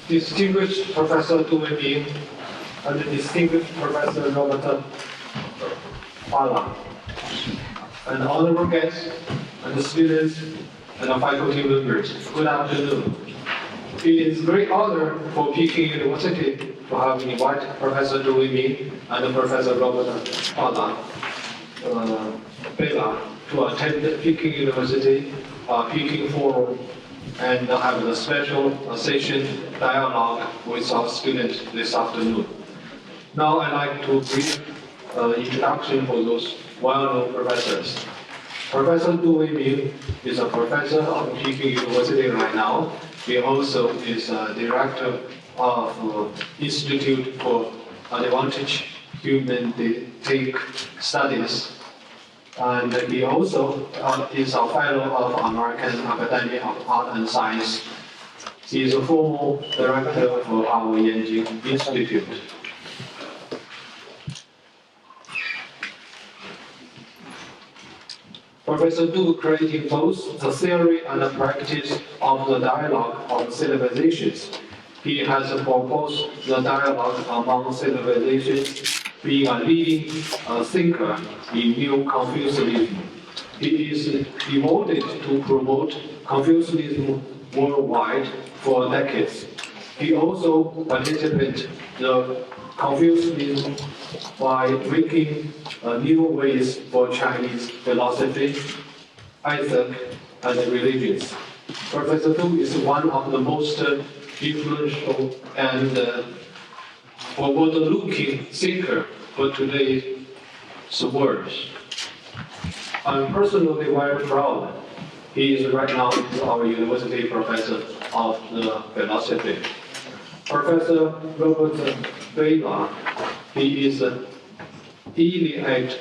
distinguished Professor Tu Weiming and distinguished Professor Robert Bellah, and honorable guests, and students, and faculty members, good afternoon. It is a great honor for Peking University to have invited Professor Tu Weiming and Professor Robert Bellah to attend Peking University Peking Forum and have a special session dialogue with our students this afternoon. Now I'd like to brief introduction for those well-known professors. Professor Tu Weiming is a professor of Peking University right now. He also is a director of Institute for Advanced Humanistic Studies. And he also is a fellow of American Academy of Art and Science. He is a former director for our Yanjing Institute. Professor Tu created both the theory and the practice of the dialogue of civilizations. He has proposed the dialogue among civilizations, being a leading thinker in New Confucianism. He is devoted to promote Confucianism worldwide for decades. He also participated in the Confucianism by making new ways for Chinese philosophy, ethics, and religions. Professor Tu is one of the most influential and forward-looking thinker for today's world. I'm personally very proud. He is right now our university professor of the philosophy. Professor Robert Bellah, he is an elite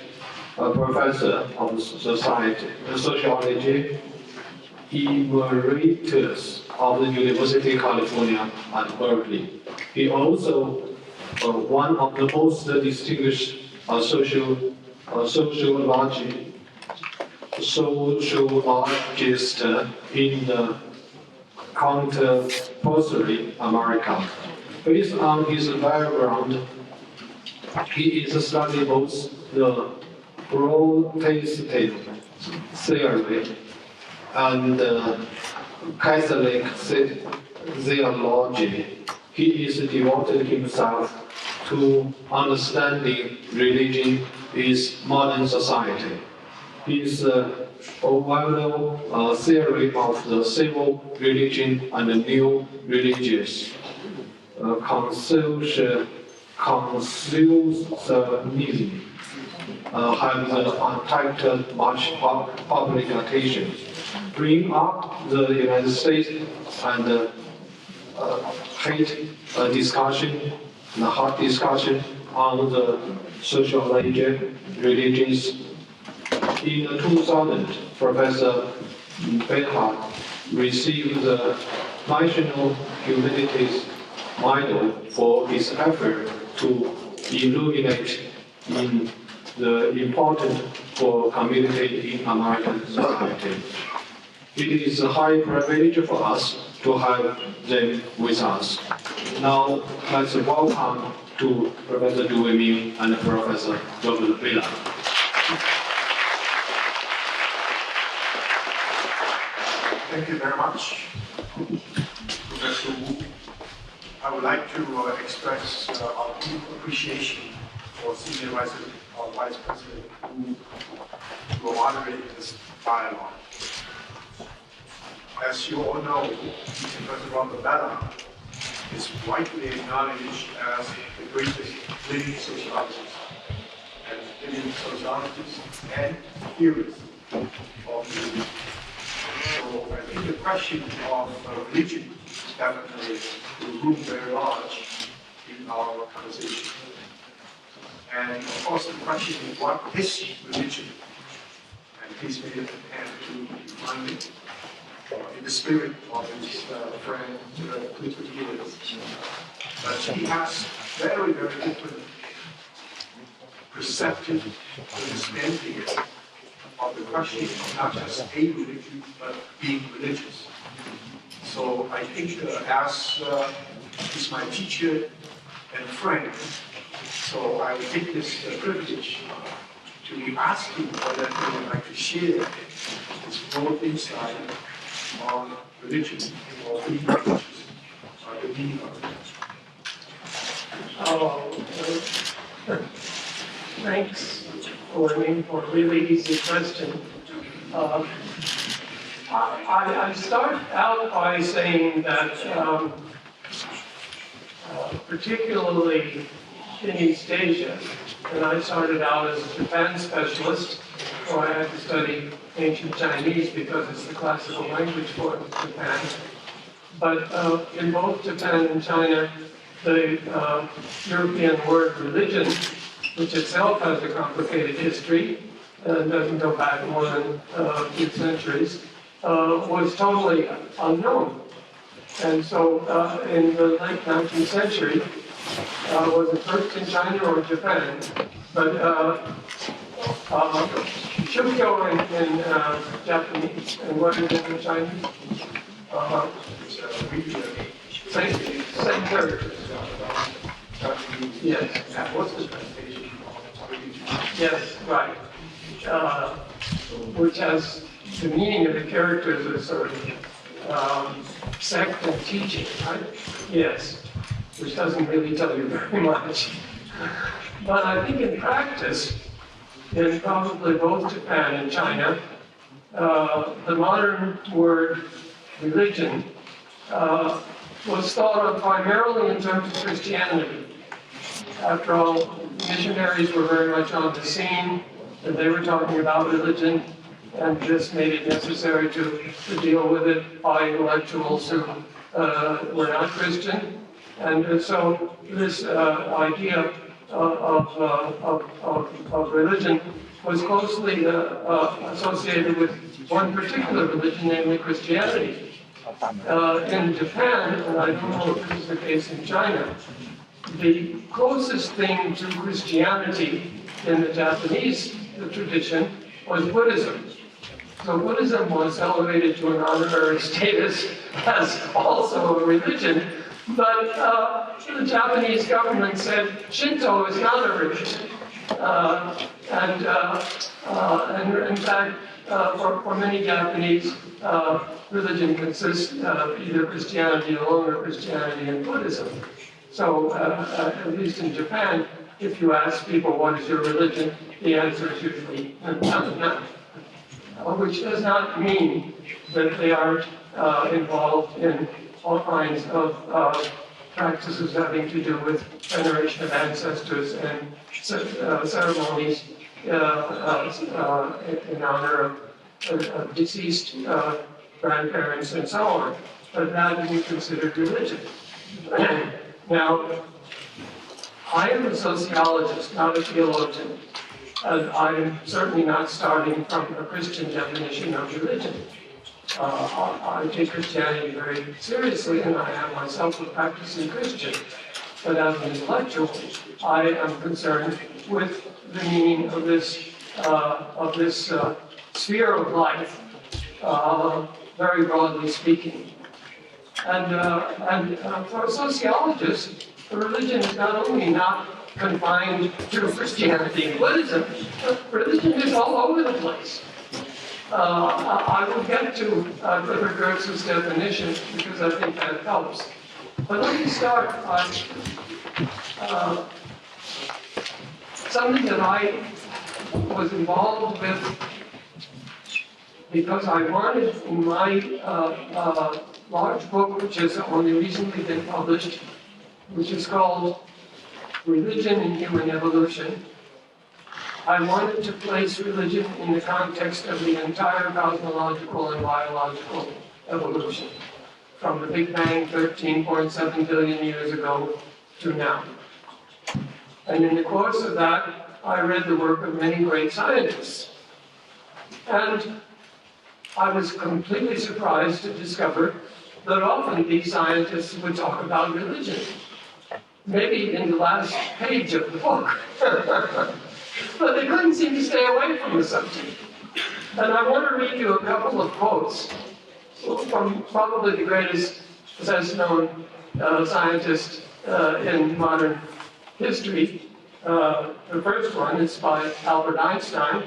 professor of sociology, emeritus of the University of California at Berkeley. He also one of the most distinguished sociologists in the contemporary America. Based on his background, he is studying both the Protestant theory and Catholic theology. He is devoted himself to understanding religion in modern society. His well-known theory of the civil religion and the new religious confucianism have attracted much public attention. Bring up the United States and the hot discussion on the sociological religions. In 2000, Professor Bellah received the National Humanities Medal for his effort to illuminate in the important for community in American society. It is a high privilege for us to have them with us. Now, let's welcome to Professor Tu Weiming and Professor Robert Bellah. Thank you very much, Professor Wu. I would like to express our deep appreciation for Senior Vice President Wu who moderated this dialogue. As you all know, Professor Robert Bellah is widely acknowledged as the greatest living sociologist and theorist of religion. So I think the question of religion definitely will loom very large in our conversation. And of course the question is, what is religion? And please make an attempt to define it in the spirit of his friend Clifford. But he has very, very different perceptive understanding of the question of not just a religion, but being religious. So I think as He's my teacher and friend. So I take this privilege to ask him whether he would like to share his broad insight on religion or the meaning of it. Thanks, Weiming, for a really easy question. I start out by saying that particularly in East Asia, and I started out as a Japan specialist, so I had to study ancient Chinese because it's the classical language for Japan. But in both Japan and China, the European word religion, which itself has a complicated history, and doesn't go back more than a few centuries, was totally unknown. And so in the late 19th century, was it first in China or Japan? But Shukyo in Japanese, and what is it in Chinese? Same character. Yes. What's the translation? Yes, right. Which has the meaning of the characters as sort of sect and teaching, right? Yes, which doesn't really tell you very much. But I think in practice, in probably both Japan and China, the modern word religion was thought of primarily in terms of Christianity. After all, missionaries were very much on the scene, and they were talking about religion, and this made it necessary to deal with it by intellectuals who were not Christian. And so this idea of religion was closely associated with one particular religion, namely Christianity. In Japan, and I don't know if this is the case in China, the closest thing to Christianity in the Japanese tradition was Buddhism. So Buddhism was elevated to an honorary status as also a religion, but the Japanese government said Shinto is not a religion. And in fact, for many Japanese, religion consists of either Christianity alone or Christianity and Buddhism. So, at least in Japan, if you ask people what is your religion, the answer is usually none. Which does not mean that they aren't involved in all kinds of practices having to do with veneration of ancestors and ceremonies in honor of deceased grandparents and so on. But that isn't considered religion. Now, I am a sociologist, not a theologian, and I'm certainly not starting from a Christian definition of religion. I take Christianity very seriously, and I am myself a practicing Christian. But as an intellectual, I am concerned with the meaning of this sphere of life, very broadly speaking. And for a sociologist, religion is not only not confined to Christianity and Buddhism, religion is all over the place. I will get to Dr. Gertz's definition because I think that helps. But let me start by something that I was involved with because I wanted in my large book, which has only recently been published, which is called Religion and Human Evolution. I wanted to place religion in the context of the entire cosmological and biological evolution, from the Big Bang 13.7 billion years ago to now. And in the course of that, I read the work of many great scientists. And I was completely surprised to discover that often these scientists would talk about religion, maybe in the last page of the book. But they couldn't seem to stay away from the subject. And I want to read you a couple of quotes from probably the greatest best known scientist in modern history. The first one is by Albert Einstein.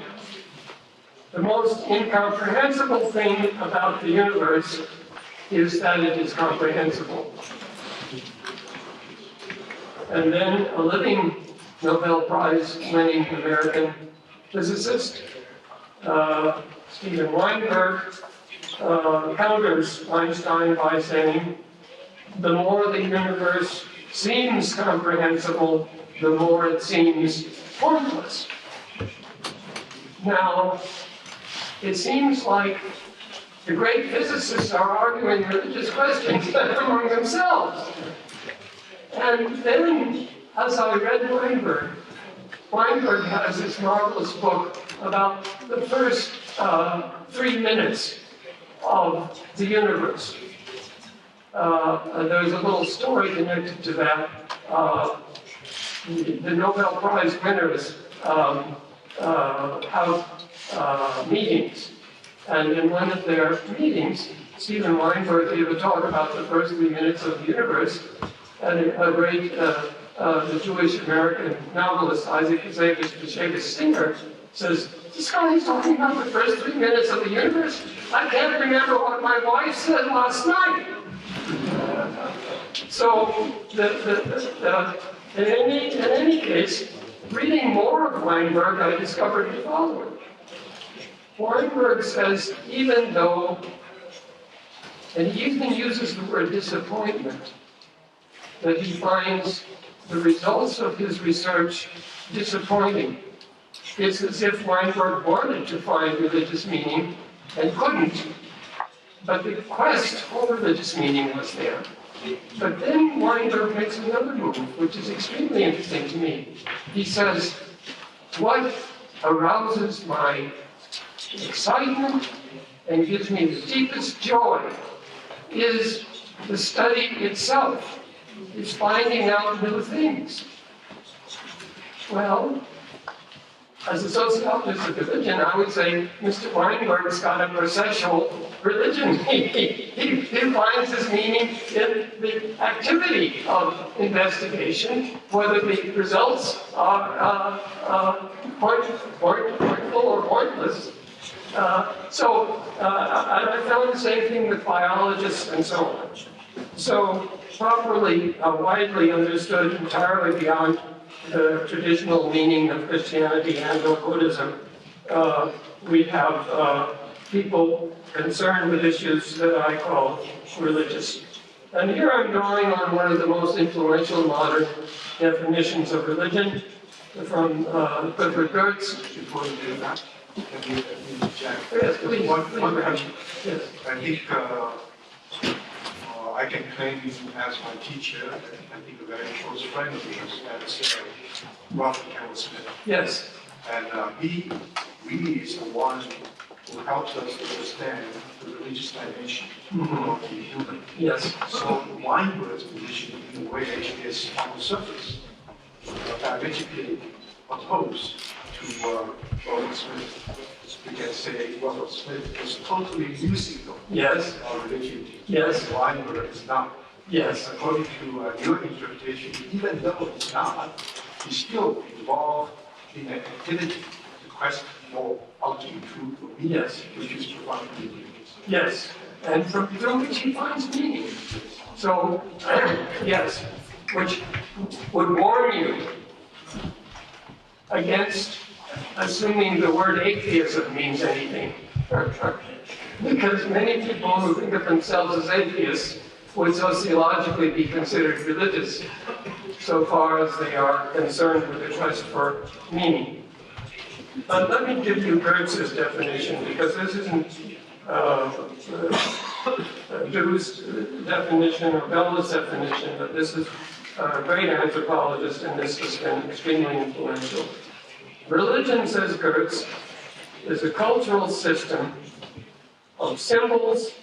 The most incomprehensible thing about the universe is that it is comprehensible. And then a living Nobel Prize winning American physicist, Steven Weinberg, counters Einstein by saying, the more the universe seems comprehensible, the more it seems pointless. Now, it seems like the great physicists are arguing religious questions among themselves. And then, as I read Weinberg, Weinberg has this marvelous book about the first 3 minutes of the universe. There's a little story connected to that. The Nobel Prize winners have meetings. And in one of their meetings, Steven Weinberg gave a talk about the first 3 minutes of the universe. And a great the Jewish American novelist Isaac Bashevis Singer says, this guy is talking about the first 3 minutes of the universe? I can't remember what my wife said last night. So, in any case, reading more of Weinberg, I discovered the following. Weinberg says, even though, and he even uses the word disappointment, that he finds the results of his research disappointing. It's as if Weinberg wanted to find religious meaning and couldn't, but the quest for religious meaning was there. But then Weinberg makes another move, which is extremely interesting to me. He says, what arouses my excitement and gives me the deepest joy is the study itself. It's finding out new things. Well, as a sociologist of religion, I would say Mr. Weinberg's got a processual religion. He finds his meaning in the activity of investigation, whether the results are pointful or pointless. I found the same thing with biologists and so on. So, properly, widely understood, entirely beyond the traditional meaning of Christianity and or Buddhism, we have people concerned with issues that I call religious. And here I'm drawing on one of the most influential modern definitions of religion from Clifford Geertz. Before you do that, let me check. Yes, please. One question. Yes. I think I can claim him as my teacher, I think a very close friend of yours, that's Prof. Smith. Yes. And he really is the one who helps us understand the religious dimension of the human. Yes. So Weinberg's position, in a way, is on the surface, diametrically opposed to Robert Smith. We can say Robert Smith is totally musical. Yes. Of religion. Yes. Weinberg is not. Yes. According to your interpretation, even though he's not, he's still involved in an activity, the quest for ultimate truth or meaning, Yes. which is profoundly religious. Yes. And from which he finds meaning. So, yes, which would warn you against assuming the word atheism means anything. Because many people who think of themselves as atheists would sociologically be considered religious, so far as they are concerned with the quest for meaning. Let me give you Geertz's definition, because this isn't Drew's definition or Bellah's definition, but this is a great anthropologist, and this has been extremely influential. Religion, says Geertz, is a cultural system of symbols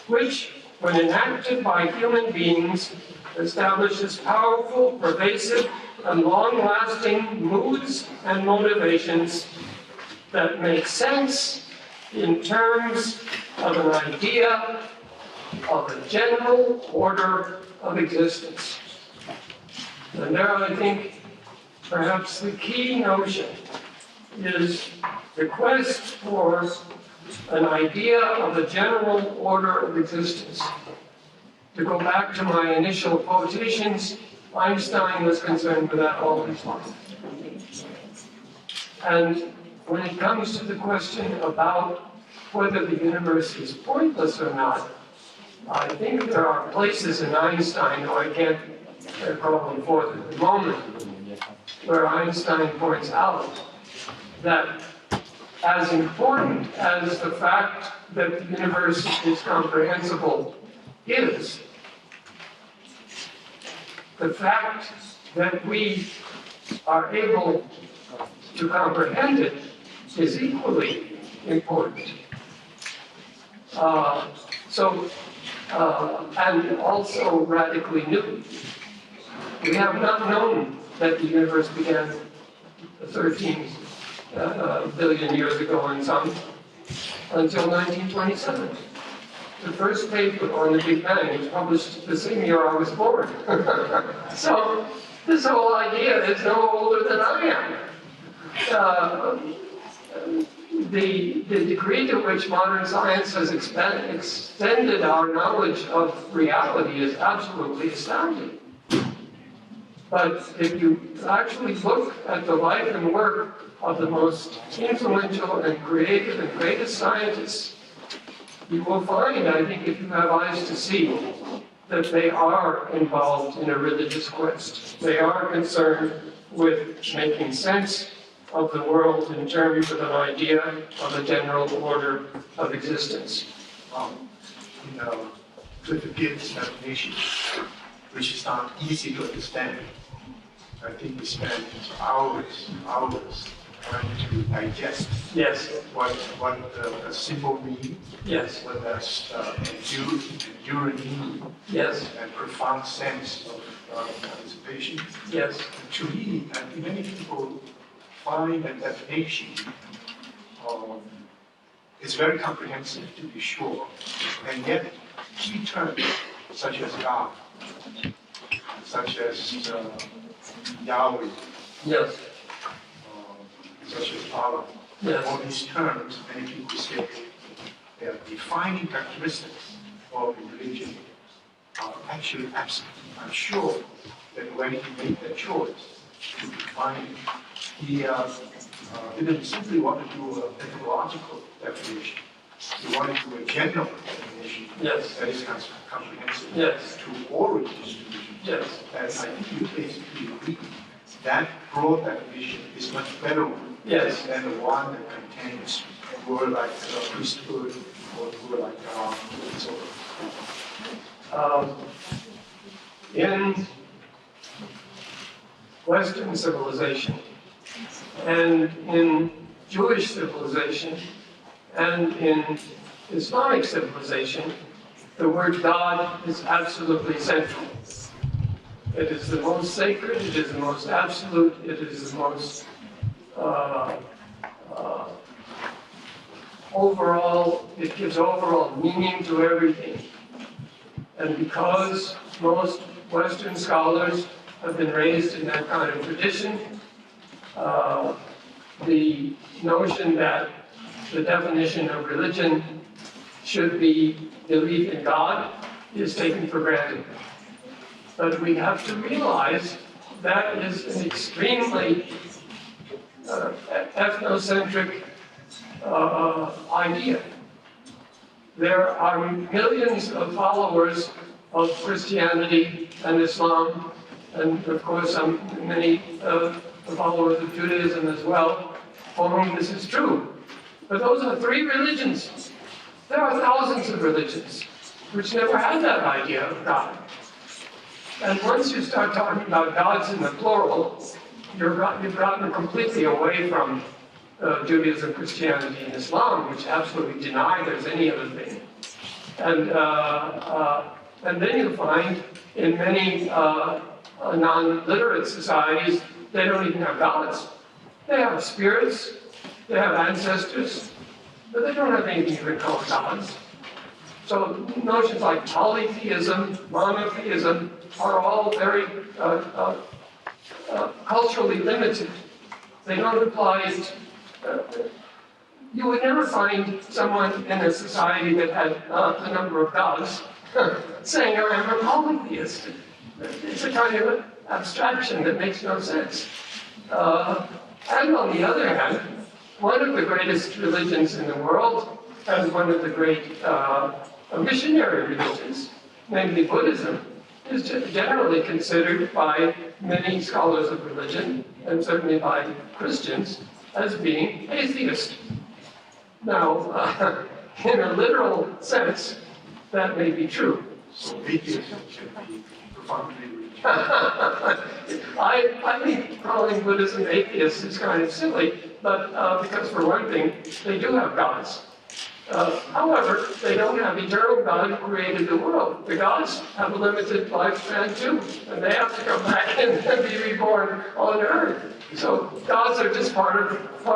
which, when enacted by human beings, establishes powerful, pervasive, and long-lasting moods and motivations that make sense in terms of an idea of a general order of existence. And there, I think, perhaps the key notion is the quest for an idea of a general order of existence. To go back to my initial quotations, Einstein was concerned with that all his life. And when it comes to the question about whether the universe is pointless or not, I think there are places in Einstein, though I can't call them forth at the moment, where Einstein points out that as important as the fact that the universe is comprehensible is, the fact that we are able to comprehend it is equally important. And also radically new. We have not known that the universe began 13 billion years ago and some until 1927. The first paper on the Big Bang was published the same year I was born. So this whole idea is no older than I am. The degree to which modern science has extended our knowledge of reality is absolutely astounding. But if you actually look at the life and work of the most influential and creative and greatest scientists, you will find, I think, if you have eyes to see, that they are involved in a religious quest. They are concerned with making sense of the world in terms of an idea of a general order of existence. Clifford Gibbs' definition, which is not easy to understand. I think we spend hours trying to digest what a symbol means, what does endure mean, and profound sense of participation. Yes. And to me, I think many people find that definition is very comprehensive, to be sure, and yet key terms such as God, such as Yahweh, such as Allah, all these terms, many people say they are defining characteristics of religion are actually absent. I'm sure that when he made that choice to define it, he didn't simply want to do a methodological definition. He wanted to do a general definition that is comprehensive to all religious traditions. And I think you basically agree that broad definition is much better one than the one that contains a word like priesthood or a word like God and so on. In Western civilization, and in Jewish civilization, and in Islamic civilization, the word God is absolutely central. It is the most sacred, it is the most absolute, it is the most overall, it gives overall meaning to everything. And because most Western scholars have been raised in that kind of tradition, the notion that the definition of religion should be belief in God is taken for granted. But we have to realize that is an extremely ethnocentric idea. There are millions of followers of Christianity and Islam, and of course many followers of Judaism as well, for whom this is true. But those are three religions. There are thousands of religions which never had that idea of God. And once you start talking about gods in the plural, you've gotten completely away from Judaism, Christianity, and Islam, which absolutely deny there's any other thing. And then you find in many non-literate societies, they don't even have gods. They have spirits, they have ancestors, but they don't have anything even called gods. So notions like polytheism, monotheism are all very culturally limited. They don't apply. You would never find someone in a society that had a number of gods saying, "I am a polytheist." It's a kind of abstraction that makes no sense. And on the other hand, one of the greatest religions in the world, and one of the great missionary religions, namely Buddhism, is generally considered by many scholars of religion, and certainly by Christians, as being atheist. Now, in a literal sense, that may be true. So atheism can be profoundly religious. I think calling Buddhism atheist is kind of silly, but because for one thing, they do have gods. However, they don't have eternal God who created the world. The gods have a limited lifespan too, and they have to come back and be reborn on earth. So gods are just part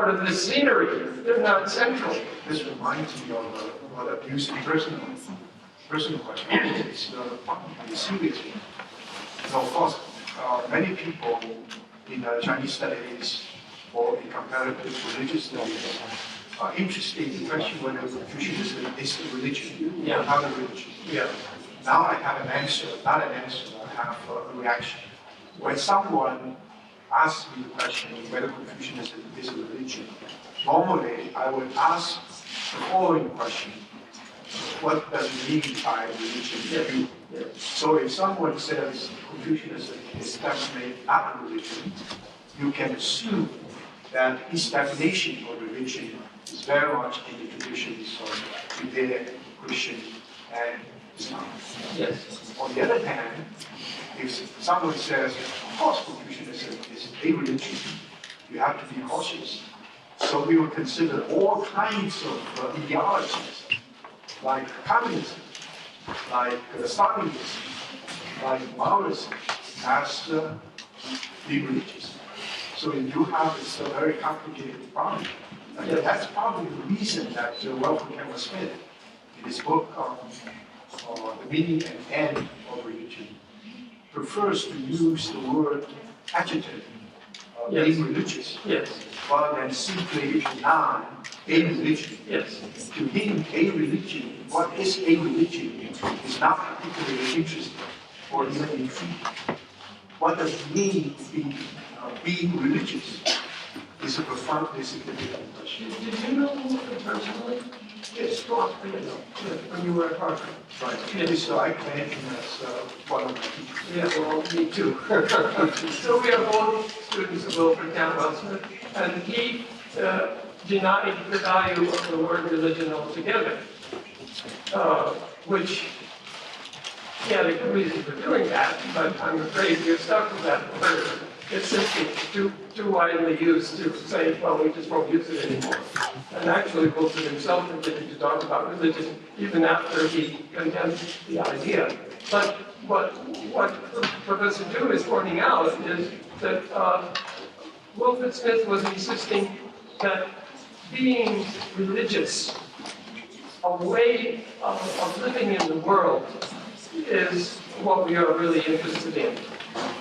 of the scenery. They're not central. This reminds me of what I've used in personal question. It's a serious one. So of course, many people in Chinese studies or in comparative religious studies are interested in the question whether Confucianism is a religion or not a religion. Yeah. Now I have an answer, not an answer, I have a reaction. When someone asks me the question whether Confucianism is a religion, normally I would ask the following question: what does it mean by religion to you? So if someone says Confucianism is definitely not a religion, you can assume that his definition of religion is very much in the traditions of Judeo, Christian, and Islam. Yes. On the other hand, if someone says, of course, Confucianism is a religion, you have to be cautious. So we will consider all kinds of ideologies, like communism, like Stalinism, like Maoism, as being religious. So you do have this very complicated problem. And that's probably the reason that Wolfgang Campbell Smith, in his book on the meaning and end of religion, prefers to use the word adjective, being religious, rather than simply noun, a religion. Yes. To him, a religion, what is a religion, is not particularly interesting or even intriguing. What does it mean to be being religious? Is a profoundly significant question. Did you know personally? Yes. When you were at Harvard. Right. Yes, so I claim him as one of my teachers. Yeah, well, me too. So we are both students of Wilfred Campbell Smith, and he denied the value of the word religion altogether, which he had a good reason for doing that, but I'm afraid we're stuck with that word. It's simply too widely used to say, well, we just won't use it anymore. And actually, Wilson himself continued to talk about religion even after he condemned the idea. But what Professor Du is pointing out is that Wilfred Smith was insisting that being religious, a way of living in the world, is what we are really interested in.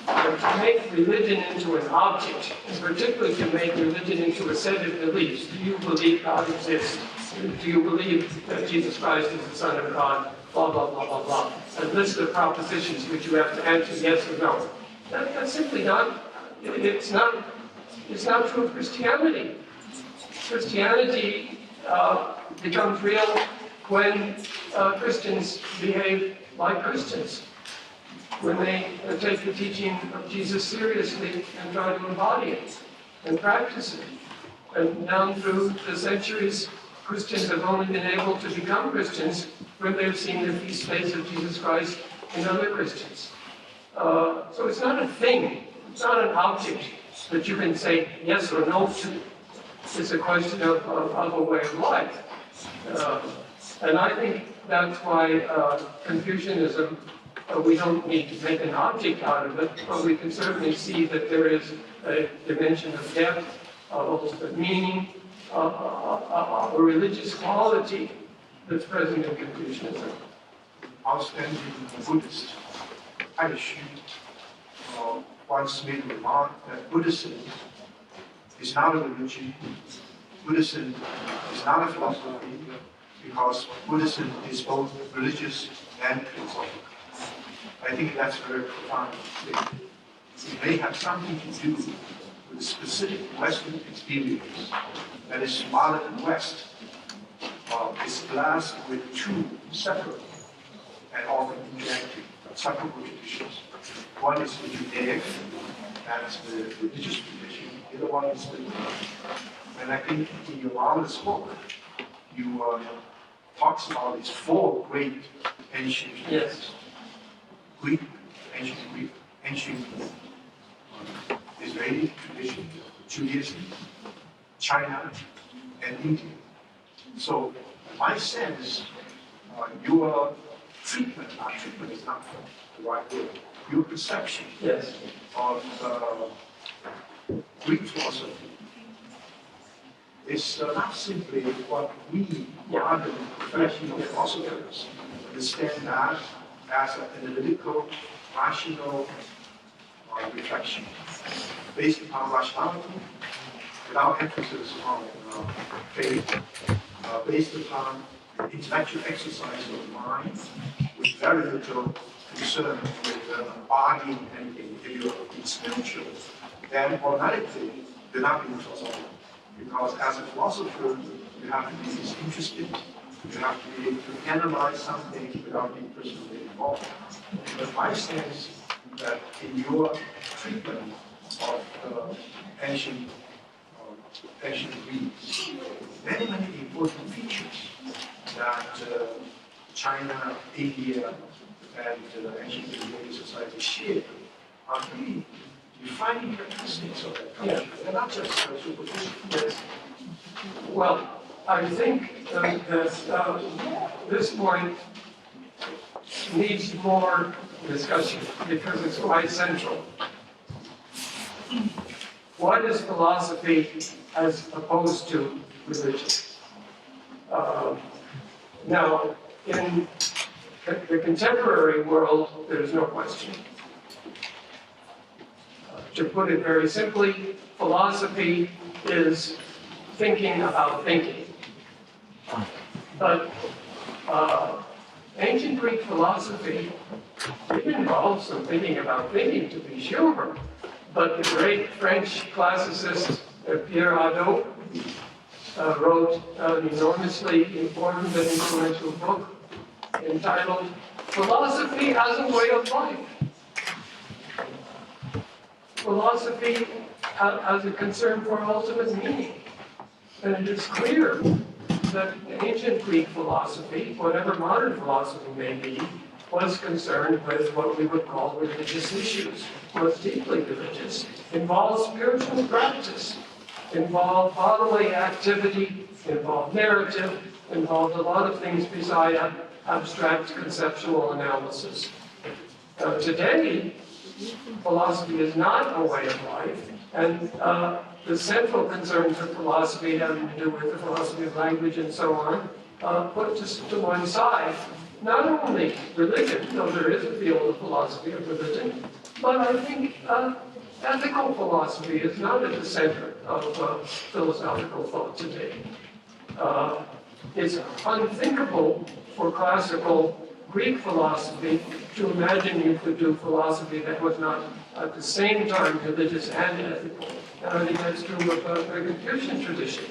And to make religion into an object, and particularly to make religion into a set of beliefs. Do you believe God exists? Do you believe that Jesus Christ is the Son of God? Blah, blah, blah, blah, blah. A list of propositions which you have to answer yes or no. That's simply not, it's not true of Christianity. Christianity becomes real when Christians behave like Christians, when they take the teaching of Jesus seriously and try to embody it and practice it. And down through the centuries, Christians have only been able to become Christians when they've seen the feast days of Jesus Christ in other Christians. So it's not a thing, it's not an object that you can say yes or no to. It's a question of a way of life. And I think that's why Confucianism, we don't need to make an object out of it, but we can certainly see that there is a dimension of depth, of meaning, a religious quality that's present in Confucianism. Outstanding Buddhist Aishi once made a remark that Buddhism is not a religion, Buddhism is not a philosophy, because Buddhism is both religious and philosophical. I think that's a very profound statement. It may have something to do with the specific Western experience, that is, modern West is blessed with two separate and often interacting separable traditions. One is the Judaic, that's the religious tradition. The other one is the and I think in your marvelous book, you talks about these four great ancient traditions. Greek, ancient Israeli tradition, Judaism, China, and India. So my sense, your treatment is not the right word, your perception of Greek philosophy is not simply what we modern professional philosophers understand as an analytical, rational reflection based upon rationality, without emphasis on faith, based upon intellectual exercise of the mind, with very little concern with body and anything. If you're spiritual, then automatically you're not being philosophical. Because as a philosopher, you have to be disinterested, you have to be able to analyze something without being personally involved. But my sense that in your treatment of ancient Greeks, many important features that China, India, and ancient European society share are really defining characteristics of that culture. They're not just superficial. Yes. Well, I think that this point needs more discussion because it's quite central. What is philosophy as opposed to religion? Now, in the contemporary world, there's no question. To put it very simply, philosophy is thinking about thinking. But ancient Greek philosophy, it involves some thinking about thinking, to be sure. But the great French classicist Pierre Hadot wrote an enormously important and influential book entitled Philosophy as a Way of Life. Philosophy as a concern for ultimate meaning. And it is clear that ancient Greek philosophy, whatever modern philosophy may be, was concerned with what we would call religious issues, was deeply religious, involved spiritual practice, involved bodily activity, involved narrative, involved a lot of things beside abstract conceptual analysis. Today, philosophy is not a way of life, and the central concerns of philosophy having to do with the philosophy of language and so on, put just to one side. Not only religion, though there is a field of philosophy of religion, but I think ethical philosophy is not at the center of philosophical thought today. It's unthinkable for classical Greek philosophy to imagine you could do philosophy that was not at the same time religious and ethical. And I think that's true of the Confucian tradition.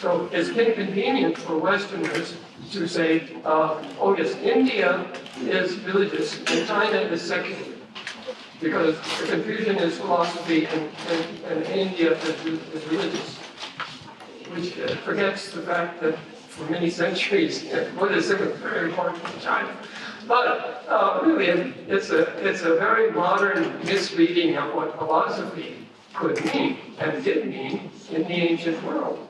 So it's inconvenient for Westerners to say, oh yes, India is religious and China is secular. Because the Confucian is philosophy and India is religious. Which forgets the fact that for many centuries, Buddhism was very important in China. But really, it's a very modern misreading of what philosophy could mean and did mean in the ancient world.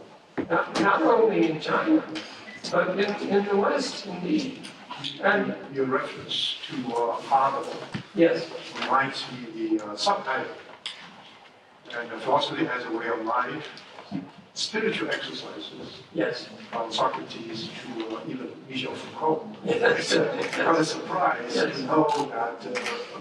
Not only in China, but in the West, indeed. And your reference to Harvard reminds me the subtitle. And philosophy as a way of life. spiritual exercises. Yes. From Socrates to even Michel Foucault. Yes. Not a surprise to know that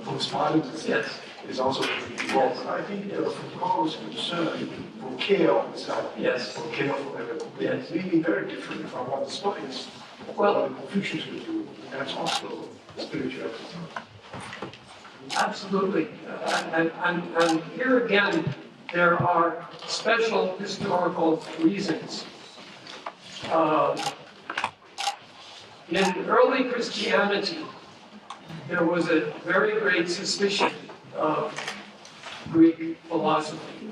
postmodernism is also involved. But I think Foucault's concern for care of itself, for care for everyone, is really very different from what the Stoics, the Confucians would do. That's also spiritual exercise. Absolutely. And here again, there are special historical reasons. In early Christianity, there was a very great suspicion of Greek philosophy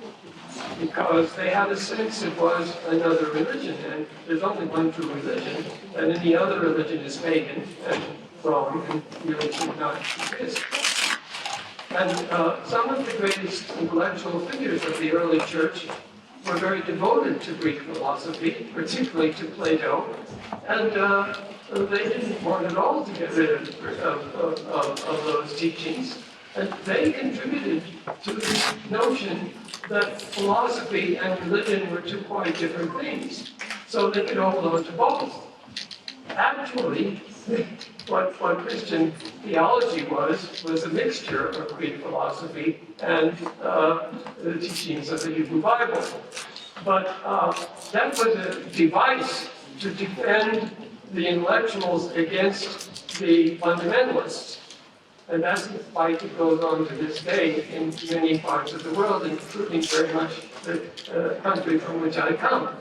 because they had a sense it was another religion, and there's only one true religion, and any other religion is pagan and wrong and really should not exist. And some of the greatest intellectual figures of the early church were very devoted to Greek philosophy, particularly to Plato, and they didn't want at all to get rid of those teachings. And they contributed to the notion that philosophy and religion were two quite different things, so they could hold on to both. Actually, what Christian theology was a mixture of Greek philosophy and the teachings of the Hebrew Bible. But that was a device to defend the intellectuals against the fundamentalists. And that's the fight that goes on to this day in many parts of the world, including very much the country from which I come.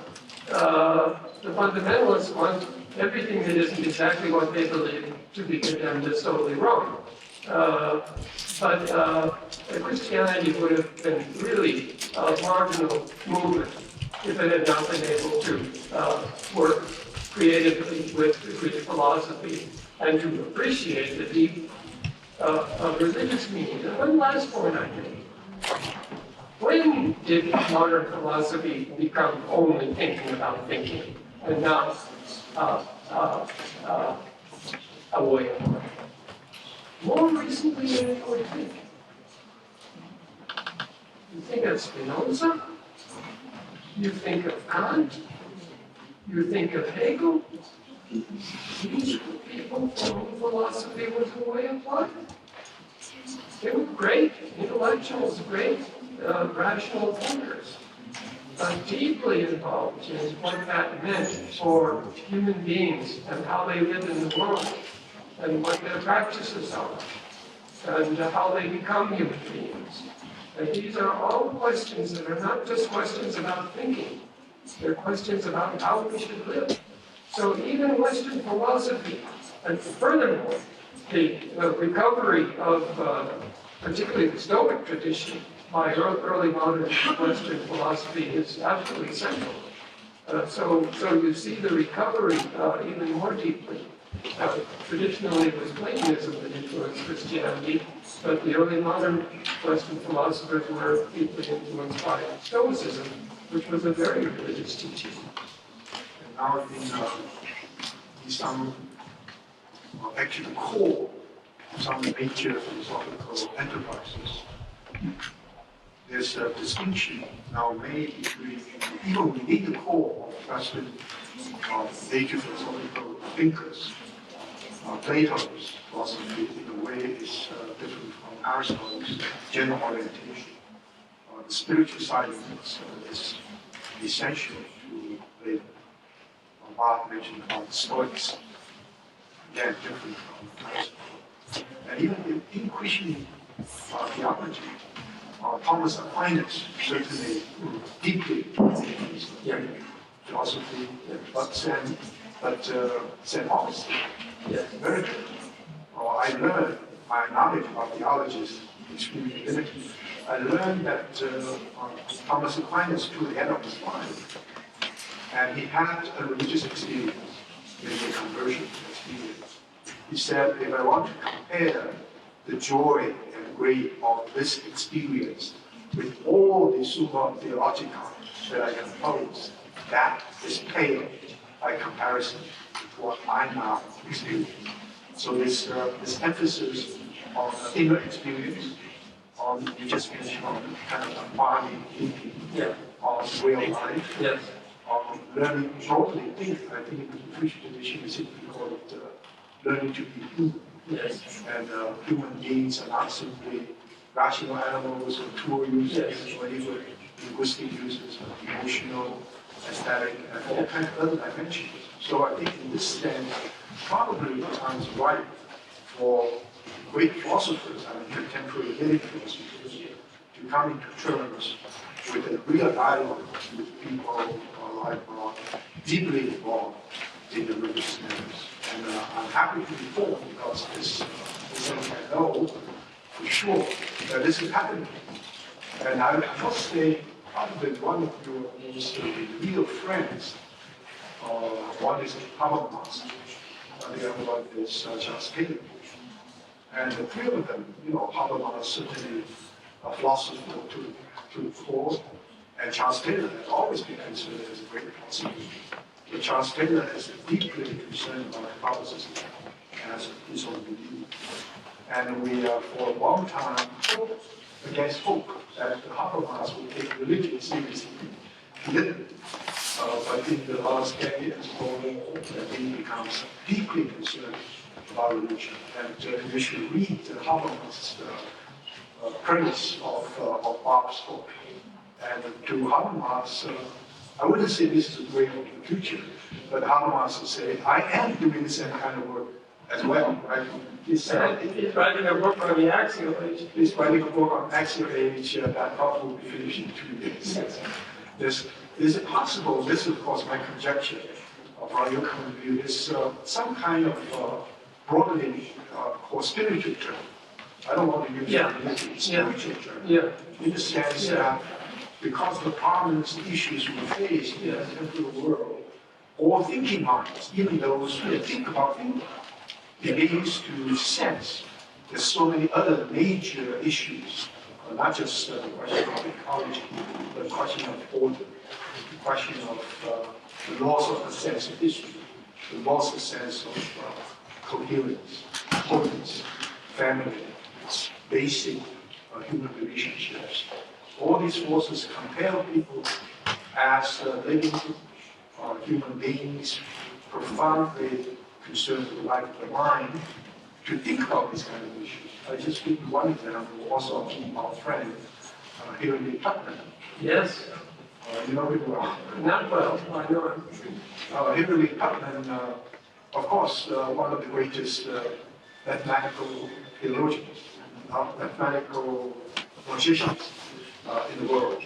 The fundamentalists want everything that isn't exactly what they believe to be condemned as totally wrong. But Christianity would have been really a marginal movement if it had not been able to work creatively with the Greek philosophy and to appreciate the deep religious meaning. And one last point I make. When did modern philosophy become only thinking about thinking and not a way of life? More recently than you would think. You think of Spinoza, you think of Kant, you think of Hegel. These were people for whom philosophy was a way of life. They were great intellectuals, great rational thinkers, deeply involved in what that meant for human beings and how they live in the world, and what their practices are, and how they become human beings. And these are all questions that are not just questions about thinking, they're questions about how we should live. So even Western philosophy, and furthermore, the recovery of particularly the Stoic tradition by early modern Western philosophy is absolutely central. So you see the recovery even more deeply. Traditionally, it was Platonism that influenced Christianity, but the early modern Western philosophers were deeply influenced by Stoicism, which was a very religious teaching. And now in some, actually core of some major philosophical enterprises, there's a distinction now made between, even within the core of Western major philosophical thinkers. Plato's philosophy, in a way, is different from Aristotle's general orientation. The spiritual side of it is essential to Plato. Mark mentioned about the Stoics, again, different from Aristotle. And even in Christian theology, Thomas Aquinas certainly deeply influenced philosophy, but St. Augustine, very good. I learned, my knowledge about theology is extremely limited. I learned that Thomas Aquinas, to the end of his life, and he had a religious experience, maybe a conversion experience. He said, if I want to compare the joy and grief of this experience with all the summa theologica that I compose, that is pale by comparison with what I now experience. So this emphasis on inner experience, on you just mentioned on kind of body thinking, on way of life, Yes. on learning broadly. I think in the Confucian tradition, we simply call it learning to be human. Yes. And human beings are not simply rational animals or tool users or even linguistic users, but emotional, aesthetic, and all kinds of other dimensions. So I think in this sense, probably the time is right for great philosophers, contemporary literary philosophers, to come into terms with a real dialogue with people who are deeply involved in the religious matters. And I'm happy to report, because this is something I know for sure that this is happening. And I must say, probably one of your most real friends, one is Habermas, and the other one is Charles Taylor. And the three of them, Habermas certainly a philosopher to the core, and Charles Taylor has always been considered as a great philosopher. But Charles Taylor is deeply concerned about Catholicism as his own belief. And we, for a long time, hoped against hope that the Habermas would take religion seriously. He didn't. But in the last 10 years, he becomes deeply concerned about religion. And you should read Habermas' praise of Bach's book. And to Habermas, I wouldn't say this is a way of the future, but Habermas would say, I am doing the same kind of work as well, right? He's writing a book on the Axial-age. He's writing a book on Axial-age that probably will be finished in 2 years. Is it possible, this is of course my conjecture from your point of view, is some kind of broadening or spiritual term. I don't want to use spiritual term, in the sense that because the prominent issues we face in the contemporary world, all thinking minds, even those who think about thinking, begins to sense there's so many other major issues, not just the question of ecology, but the question of order, the question of the loss of the sense of history, the loss of the sense of coherence, wholeness, family, basic human relationships. All these forces compel people as living human beings, profoundly concerned with the life of the mind, to think about these kind of issues. I just give you one example, also of our friend, Hilary Putnam. Yes. You know him well? Not well, I know him. Hilary Putnam, of course, one of the greatest mathematical theologians, mathematical logicians in the world.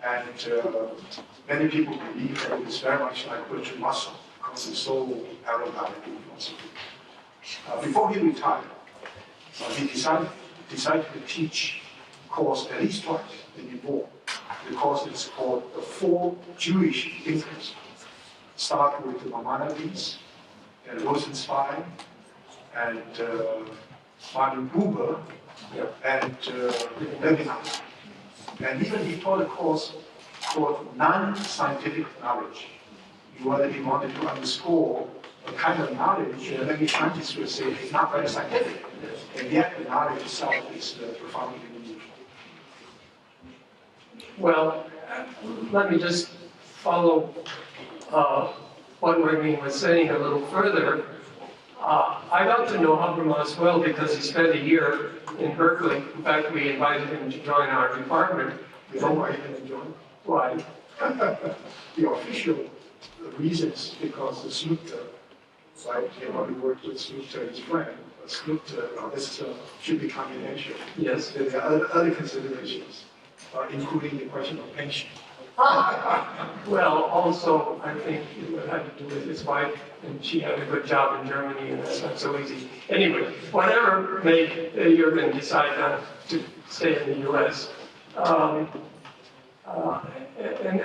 And many people believe that it's very much like Bertrand Russell, because he's so erudite in philosophy. Before he retired, he decided to teach a course at least twice in New York. The course is called The Four Jewish Thinkers. Start with the Maimonides, and Rosenzweig, and Martin Buber, and Levinas. And even he taught a course called non-scientific knowledge. He wanted to underscore a kind of knowledge that many scientists would say is not very scientific, and yet the knowledge itself is profoundly meaningful. Well, let me just follow what Weiming was saying a little further. I got to know Habermas well because he spent a year in Berkeley. In fact, we invited him to join our department. You know why he didn't join? Why? The official reasons, because the Sluther, right? He worked with Sluther, his friend. Sluther, this should be confidential. Yes. There are other considerations, including the question of pension. Well, also, I think it had to do with his wife, and she had a good job in Germany, and that's not so easy. Anyway, whatever made Jürgen decide not to stay in the U.S.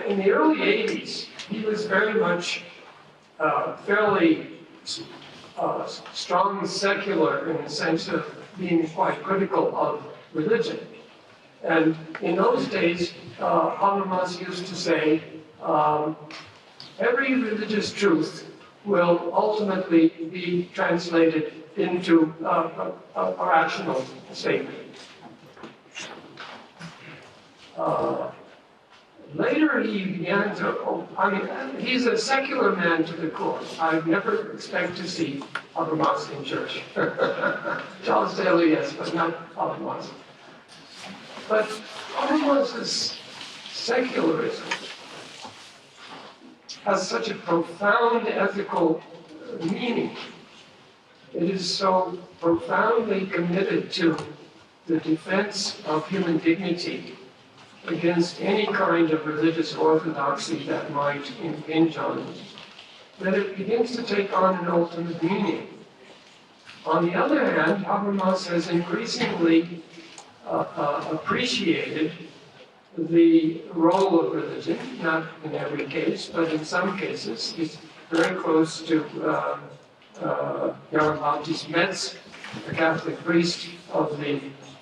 In the early 80s, he was very much fairly strong secular in the sense of being quite critical of religion. And in those days, Habermas used to say, every religious truth will ultimately be translated into a rational statement. Later later he began to, I mean, he's a secular man to the core. I'd never expect to see Habermas in church. Charles Taylor, yes, but not Habermas. But Habermas's secularism has such a profound ethical meaning. It is so profoundly committed to the defense of human dignity against any kind of religious orthodoxy that might impinge on it, that it begins to take on an ultimate meaning. On the other hand, Habermas has increasingly appreciated the role of religion, not in every case, but in some cases. He's very close to Johann Baptist Metz, the Catholic priest of the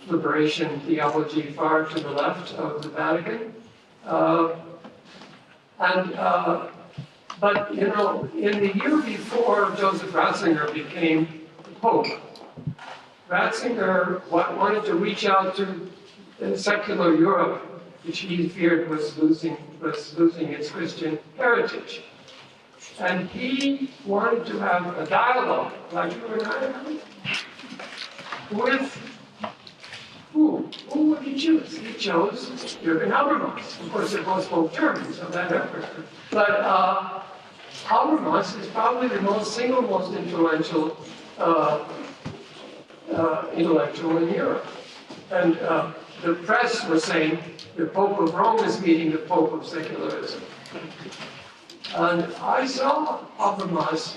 liberation theology far to the left of the Vatican. But, you know, in the year before Joseph Ratzinger became the Pope, Ratzinger wanted to reach out to secular Europe, which he feared was losing its Christian heritage. And he wanted to have a dialogue, like you and I, with who? Who would he choose? He chose Jürgen Habermas. Of course, they both spoke German, so that happened. But Habermas is probably the single most influential intellectual in Europe. And the press was saying the Pope of Rome is meeting the Pope of secularism. And I saw Habermas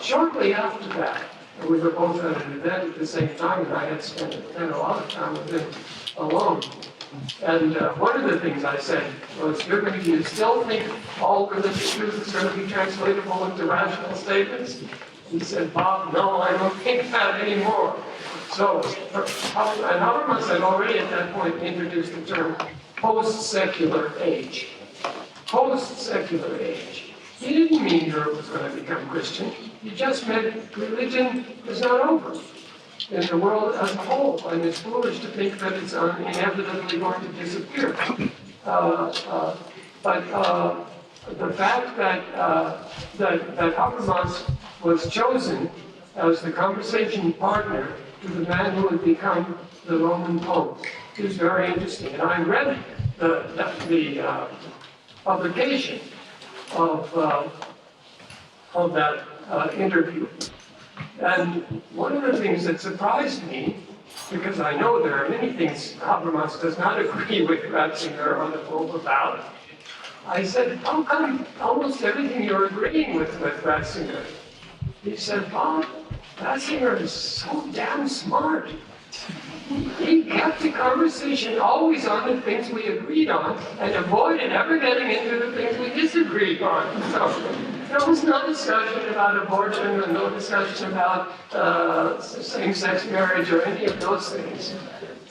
shortly after that. We were both at an event at the same time, and I had spent a lot of time with him alone. And one of the things I said was, you still think all religious truth is going to be translatable into rational statements? He said, Bob, no, I don't think that anymore. So, and Habermas had already at that point introduced the term post-secular age. Post-secular age. He didn't mean Europe was going to become Christian. He just meant religion is not over in the world as a whole, and it's foolish to think that it's inevitably going to disappear. But the fact that Habermas was chosen as the conversation partner to the man who would become the Roman Pope is very interesting. And I read the publication of that interview. And one of the things that surprised me, because I know there are many things Habermas does not agree with Ratzinger on the Pope about, I said, how come almost everything you're agreeing with Ratzinger? He said, Bob, Ratzinger is so damn smart. He kept the conversation always on the things we agreed on and avoided ever getting into the things we disagreed on. So there was no discussion about abortion and no discussion about same-sex marriage or any of those things.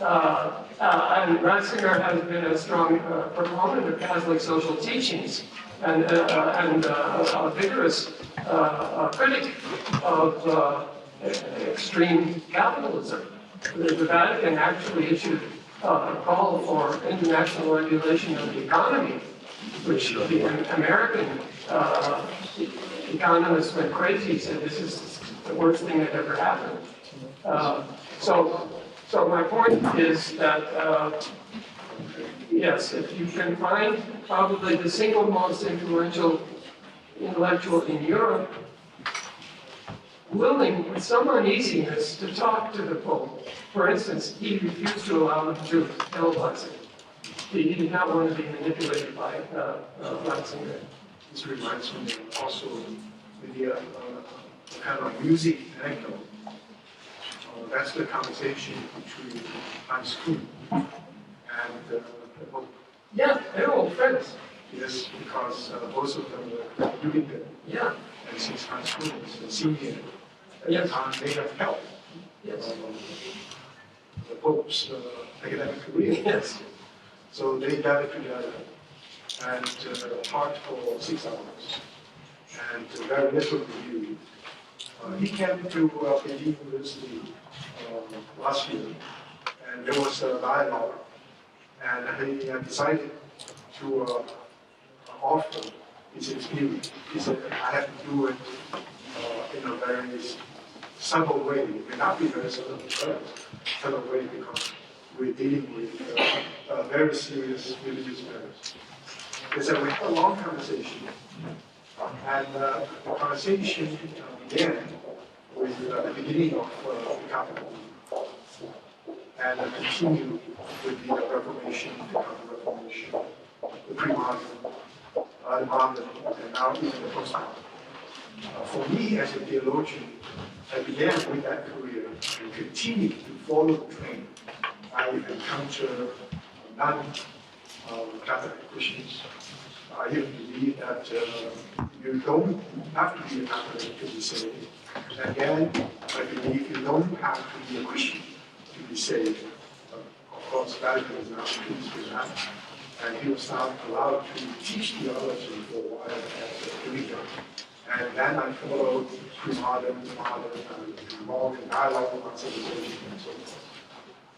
And Ratzinger has been a strong proponent of Catholic social teachings and a vigorous critic of extreme capitalism. The Vatican actually issued a call for international regulation of the economy, which the American economists went crazy, said this is the worst thing that ever happened. So my point is that, yes, if you can find probably the single most influential intellectual in Europe willing, with some uneasiness, to talk to the Pope. For instance, he refused to allow him to televise it. He did not want to be manipulated by Ratzinger. This reminds me also maybe kind of amusing anecdote. That's the conversation between Hans Kuhn and the Pope. Yeah, they're old friends. Yes, because both of them were living there. Yeah. And since Hans Kuhn is a senior, Yes. they have helped Yes. the Pope's academic career. Yes. So they gathered together and talked for 6 hours and very little review. He came to Beijing University last year, and there was a dialogue, and he decided to offer his experience. He said, I have to do it in a very subtle way. It may not be very subtle, but subtle way because we're dealing with very serious religious matters. They said we had a long conversation, and the conversation began with the beginning of the capital, and continued with the Reformation, the Counter-Reformation, the pre-modern, the modern, and now even the post-modern. For me, as a theologian, I began with that career and continued to follow the train. I encounter non-Catholic Christians. I even believe that you don't have to be a Catholic to be saved. And again, I believe you don't have to be a Christian to be saved. Of course, Vatican is not pleased with that. And he was not allowed to teach theology for a while at the region. And then I followed pre-modern, modern, and long dialogue on civilization and so forth.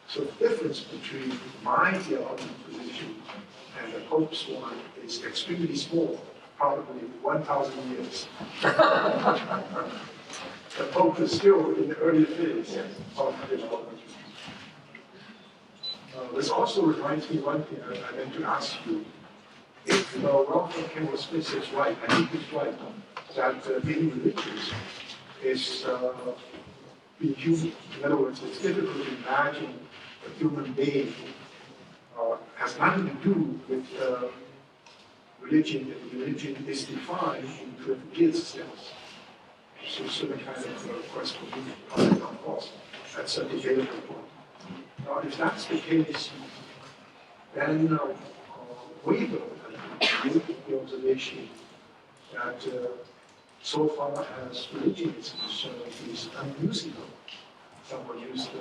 So the difference between my theological position and the Pope's one is extremely small, probably 1,000 years. The Pope is still in the early phase of development. This also reminds me one thing I meant to ask you. If Welfare Campbell Smith is right, I think he's right, that being religious is being human. In other words, it's difficult to imagine a human being has nothing to do with religion, and religion is defined into a his sense. So certain kind of quest for meaning, of course, that's a debatable point. Now, if that's the case, then Weber made the observation that so far as religion is concerned, is unusable. Someone used the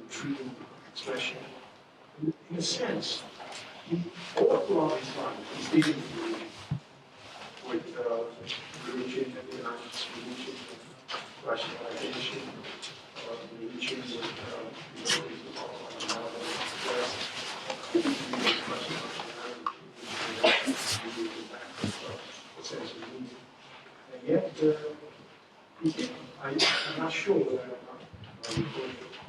intriguing expression. In a sense, all throughout his life, he's dealing with religion and the arts, religion and rationalization, religion and yet, I'm not sure that I'm going to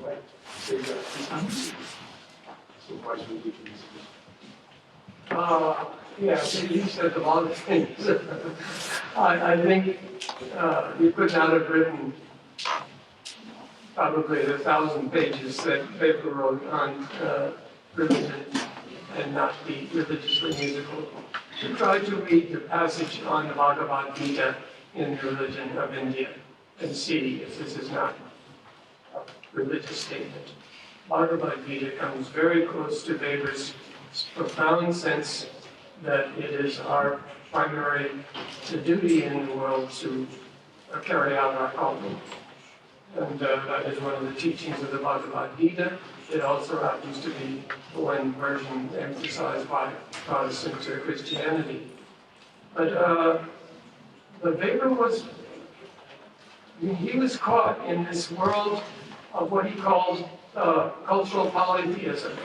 quite say that he's unusable. So why should we do Yeah, you said a lot of things. I think you could not have written probably the 1,000 pages that Weber wrote on religion and not be religiously musical. To try to read the passage on the Bhagavad Gita in the religion of India and see if this is not a religious statement. Bhagavad Gita comes very close to Weber's profound sense that it is our primary duty in the world to carry out our calling. And that is one of the teachings of the Bhagavad Gita. It also happens to be one version emphasized by Protestants or Christianity. But Weber was, he was caught in this world of what he called cultural polytheism,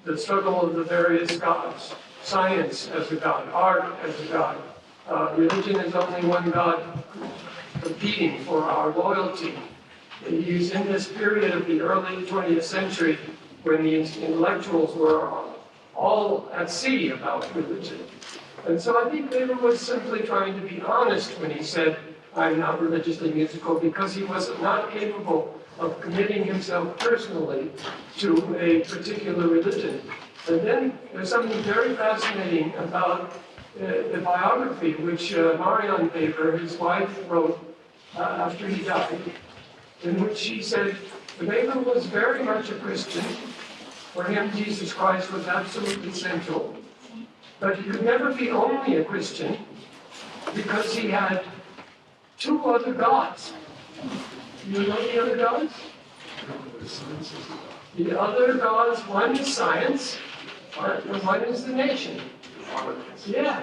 the struggle of the various gods, science as a god, art as a god. Religion is only one god competing for our loyalty. He's in this period of the early 20th century when the intellectuals were all at sea about religion. And so I think Weber was simply trying to be honest when he said, I'm not religiously musical, because he was not capable of committing himself personally to a particular religion. And then there's something very fascinating about the biography which Marion Weber, his wife, wrote after he died, in which she said, Weber was very much a Christian. For him, Jesus Christ was absolutely central. But he could never be only a Christian because he had two other gods. You know the other gods? The other gods, one is science, and one is the nation. Yeah.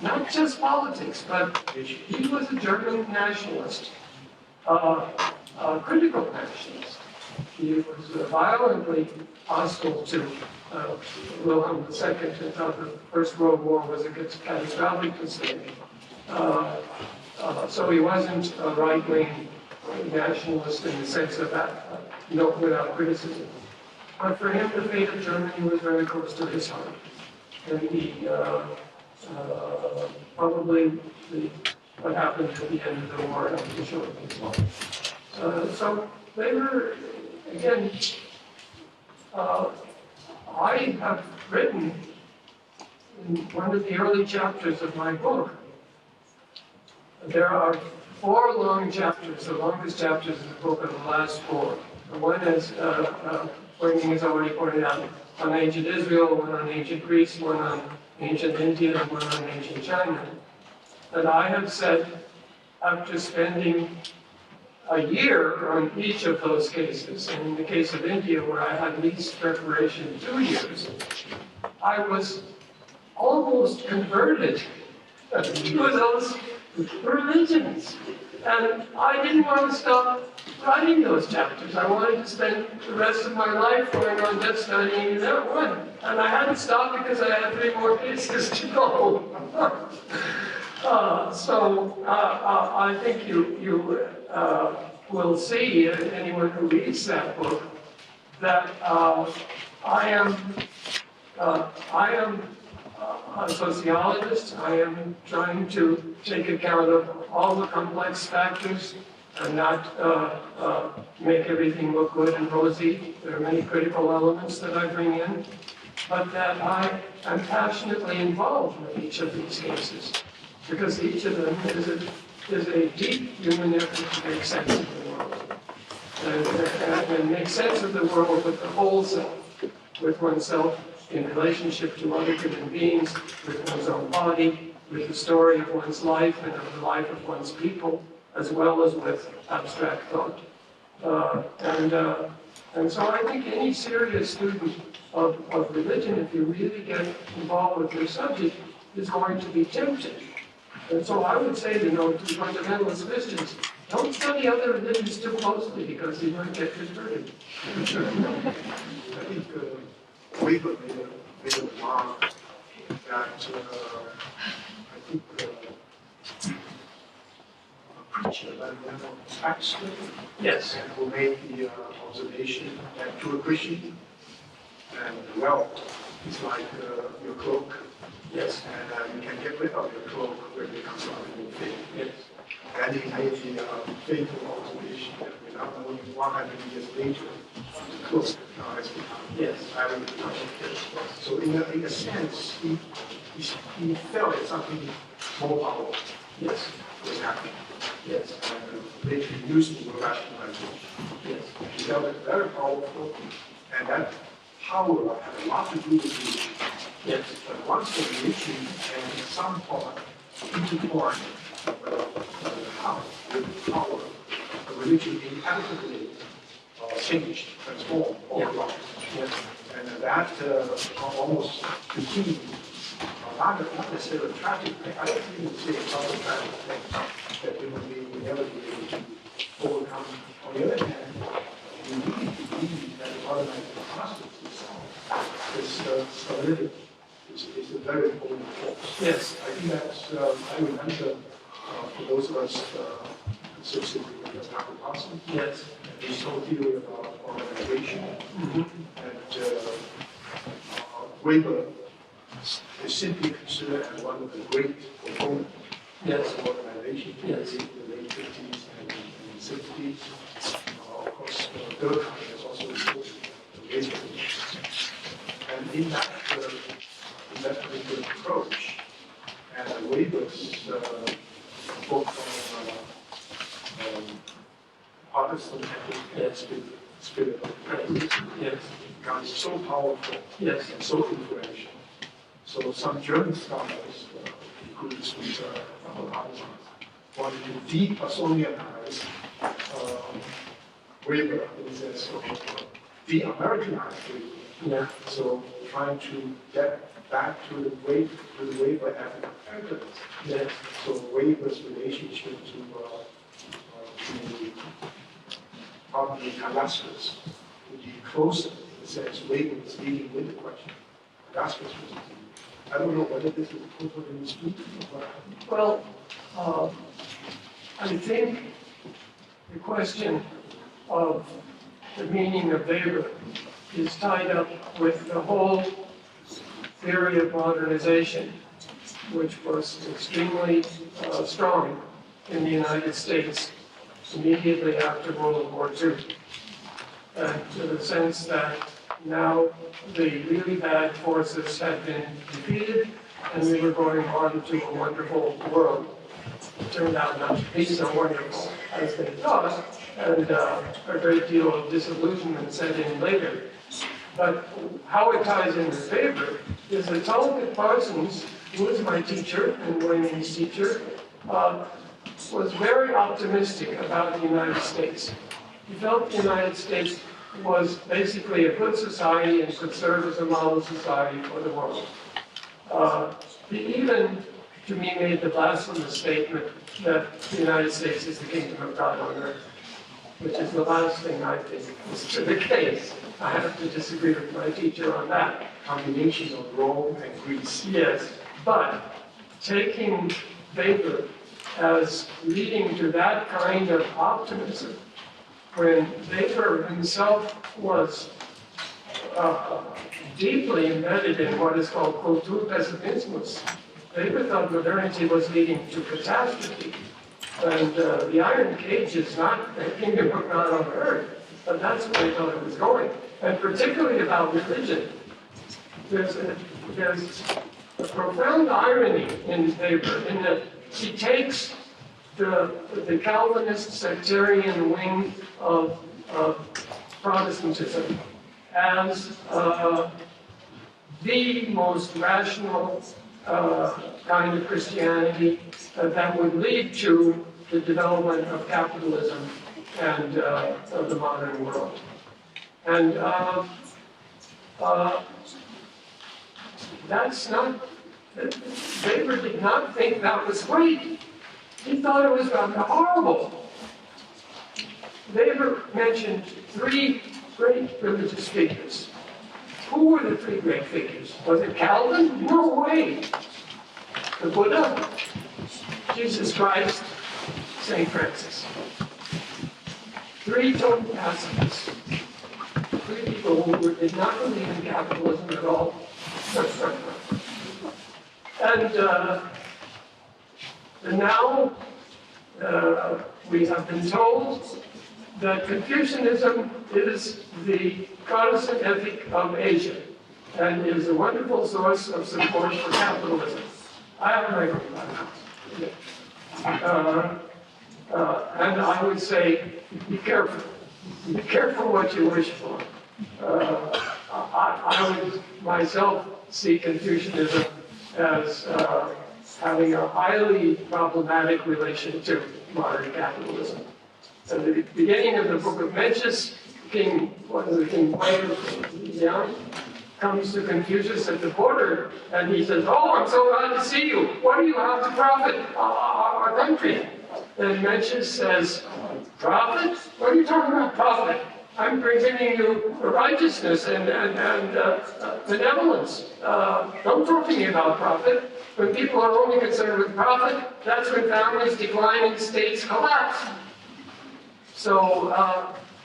Not just politics, but he was a German nationalist, a critical nationalist. he was violently hostile to Wilhelm II and thought the First World War was a catastrophic mistake. So he wasn't a right-wing nationalist in the sense of that, without criticism. But for him, the fate of Germany was very close to his heart. And he probably what happened at the end of the war helped to show it as well. So they were, again, I have written in one of the early chapters of my book, there are 4 long chapters. The longest chapters in the book are the last 4. One is, Weiming has already pointed out, on ancient Israel, one on ancient Greece, one on ancient India, and one on ancient China. And I have said, after spending a year on each of those cases, and in the case of India, where I had least preparation 2 years, I was almost converted to those religions. And I didn't want to stop writing those chapters. I wanted to spend the rest of my life going on just studying that one. And I had to stop because I had 3 more cases to go. I think you will see, anyone who reads that book, that I am a sociologist. I am trying to take account of all the complex factors and not make everything look good and rosy. There are many critical elements that I bring in, but that I am passionately involved with each of these cases, because each of them is a deep human effort to make sense of the world. And make sense of the world with the whole self, with oneself in relationship to other human beings, with one's own body, with the story of one's life and of the life of one's people, as well as with abstract thought. And so I think any serious student of religion, if you really get involved with your subject, is going to be tempted. And so I would say, to fundamentalist Christians, don't study other religions too closely because you might get converted. I think Weber made a remark that I think a preacher by the name of Axial, Yes. who made the observation that to a Christian, and wealth is like your cloak. Yes. And you can get rid of your cloak when it comes out in your faith. Yes. And he made the faithful observation that without knowing 100 years later, the cloak now has become Yes. very much. So in a sense, he felt that something more powerful Yes. was happening. Yes. And they used the rationalization. Yes. He felt it very powerful, and that power had a lot to do with religion. Yes. But once the religion and some part intertwined with power, the religion inevitably changed, transformed all around. Yes. And that almost continued, not necessarily a tragic thing. I don't even say it's not a tragic thing that human beings will never be able to overcome. On the other hand, we really believe that the modernizing process is stability. Is a very important force. Yes. I think that's, I remember for those of us associated with Dr. Watson, Yes. his whole theory about organization, and Weber is simply considered as one of the great proponents Yes. of organization Yes. in the late 50s and 60s. Of course, Berkeley is also important. And in that particular approach, and Weber's book on Protestant and spirit of capitalism becomes so powerful and so influential. So some German scholars, including Humanistic, wanted to de-Personialize Weber in the sense of de-Americanize Weber. Yeah. So trying to get back to the Weber African characters. Yes. So Weber's relationship to probably Carlassus closer, in the sense Weiming is dealing with the question. That's what's supposed to be. I don't know whether this is totally understood or what. Well, I think the question of the meaning of Weber is tied up with the whole theory of modernization, which was extremely strong in the United States immediately after World War II. And to the sense that now the really bad forces had been defeated and we were going on to a wonderful world. It turned out not to be so wonderful as they thought, and a great deal of disillusionment set in later. But how it ties into Weber is that Talcott Parsons, who was my teacher and Weiming's teacher, was very optimistic about the United States. He felt the United States was basically a good society and could serve as a model society for the world. He even, to me, made the blasphemous statement that the United States is the kingdom of God on earth, which is the last thing I think is to the case. I have to disagree with my teacher on that. Combination of Rome and Greece. Yes, but taking Weber as leading to that kind of optimism, when Weber himself was deeply embedded in what is called Kulturpessimismus. Weber thought modernity was leading to catastrophe. And the Iron Cage is not the kingdom of God on earth, but that's where he thought it was going. And particularly about religion. There's a profound irony in Weber in that he takes the Calvinist sectarian wing of Protestantism as the most rational kind of Christianity that would lead to the development of capitalism and of the modern world. And that's not, Weber did not think that was great. He thought it was horrible. Weber mentioned three great religious figures. Who were the three great figures? Was it Calvin? No way. The Buddha, Jesus Christ, St. Francis. Three total pacifists. Three people who did not believe in capitalism at all. And now we have been told that Confucianism is the Protestant ethic of Asia and is a wonderful source of support for capitalism. I have my own about that. And I would say, be careful. Be careful what you wish for. I would myself see Confucianism as having a highly problematic relation to modern capitalism. At the beginning of the book of Mencius, King Yang comes to Confucius at the border, and he says, "Oh, I'm so glad to see you. What do you have to profit our country?" And Mencius says, "Profit? What are you talking about, profit? I'm bringing you righteousness and benevolence. Don't talk to me about profit. When people are only concerned with profit, that's when families decline and states collapse." So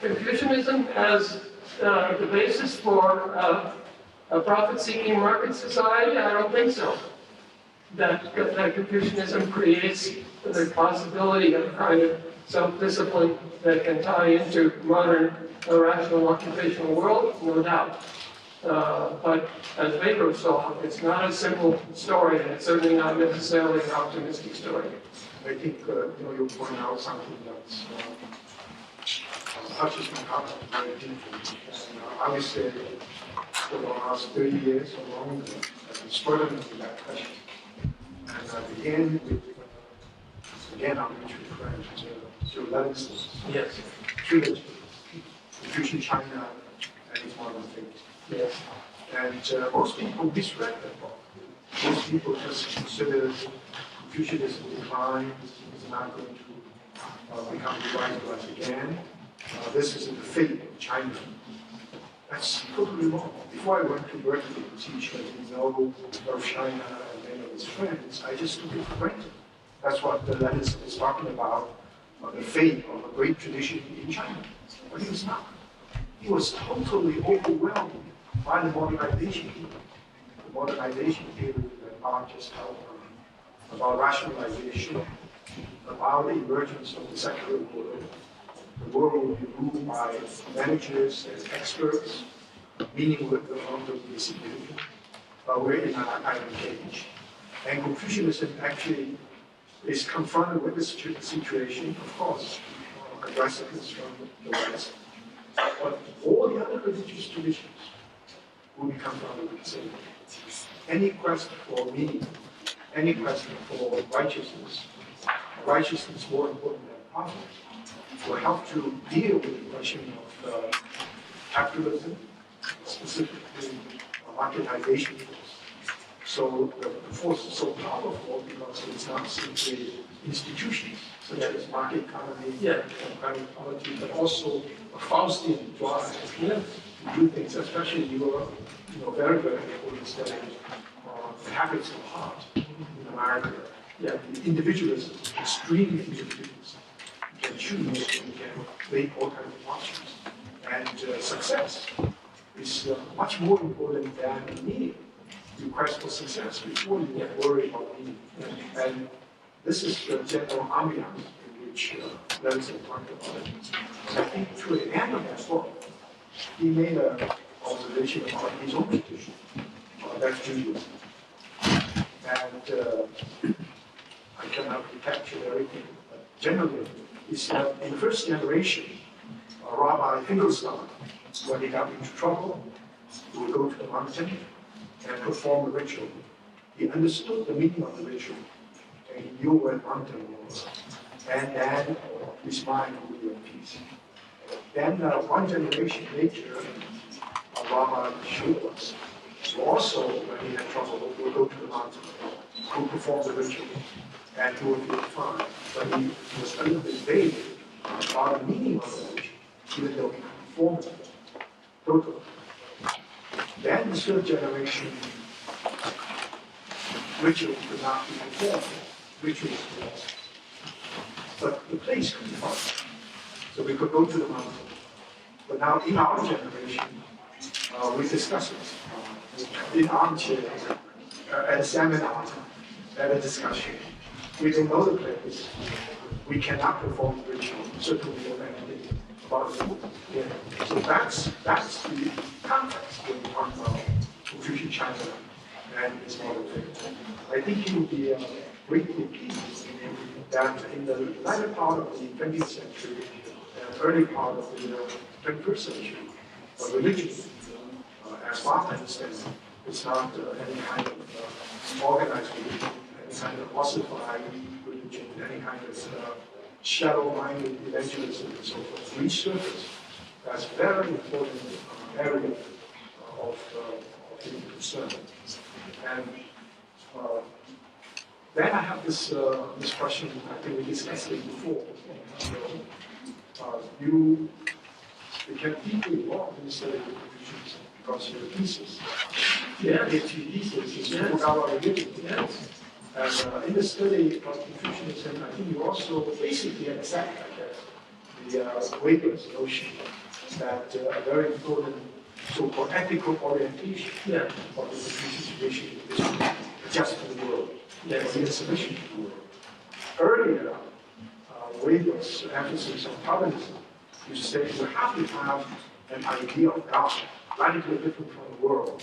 Confucianism as the basis for a profit-seeking market society, I don't think so. That Confucianism creates the possibility of a kind of self-discipline that can tie into modern rational occupational world, no doubt. But as Weber saw, it's not a simple story, and it's certainly not necessarily an optimistic story. I think you point out something that's touches my heart very deeply. And I would say for the last 30 years or longer, I've been struggling with that question. And I began with, I'm referring to Levinson's trilogy, Confucian China and its modern fate. Yes. And most people misread that book. Most people just consider Confucianism decline, is not going to become revitalized again. This is the fate of China. That's totally wrong. Before I went to Berkeley to teach, I didn't know Prof. China and many of his friends. I just took it for granted. That's what the letter is talking about, the fate of a great tradition in China. But he was not. He was totally overwhelmed by the modernization period. The modernization period that Marx just talked about rationalization, about the emergence of the secular world. The world will be ruled by managers and experts, meaning with the amount of the significant. We're in an iron age. And Confucianism actually is confronted with this situation, of course, aggressiveness from the West. But all the other religious traditions will be confronted with the same thing. Any quest for meaning, any quest for righteousness more important than profit, will help to deal with the question of capitalism, specifically marketization. So the force is so powerful because it's not simply institutions such as market economy and private property, but also a Faustian drive to do things, especially your very, very important study on the habits of heart in America. The individualism, extreme individualism. You can choose, you can make all kinds of options. And success is much more important than meaning. You quest for success before you worry about meaning. And this is the general ambiance in which Levinson talked about it. I think to the end of that book, he made an observation about his own tradition. That's Judaism. And I cannot recapture everything, but generally, it's that in the first generation, Rabbi Finkelstein, when he got into trouble, he would go to the mountain and perform a ritual. He understood the meaning of the ritual, and he knew where the mountain was. And then his mind would be at peace. Then one generation later, Rabbi Shultz, also when he had trouble, would go to the mountain, would perform the ritual, and he would be fine. But he was a little bit vague about the meaning of the ritual, even though he performed it totally. Then the third generation, ritual could not be performed. Rituals were lost. But the place could be found. So we could go to the mountain. But now in our generation, we discuss it in armchair, at a seminar, at a discussion. We don't know the place. We cannot perform the ritual. Certainly we don't have anything about it. So that's the context when we talk about Confucian China and its model. I think you would be greatly pleased that in the latter part of the 20th century and early part of the 21st century, religion, as far as I understand, it's not any kind of organized religion, any kind of ossified religion, any kind of shallow-minded evangelism and so forth. Resurface. That's a very important area of human concern. And then I have this question, I think we discussed it before. You became deeply involved in the study of Confucianism because your thesis, PhD thesis, is about religion. And in the study of Confucianism, I think you also basically accept, the Weber's notion that a very important so-called ethical orientation of the Confucian tradition is just for the world, or even sufficient for the world. Earlier, Weber's emphasis on Calvinism used to say you have to have an idea of God radically different from the world,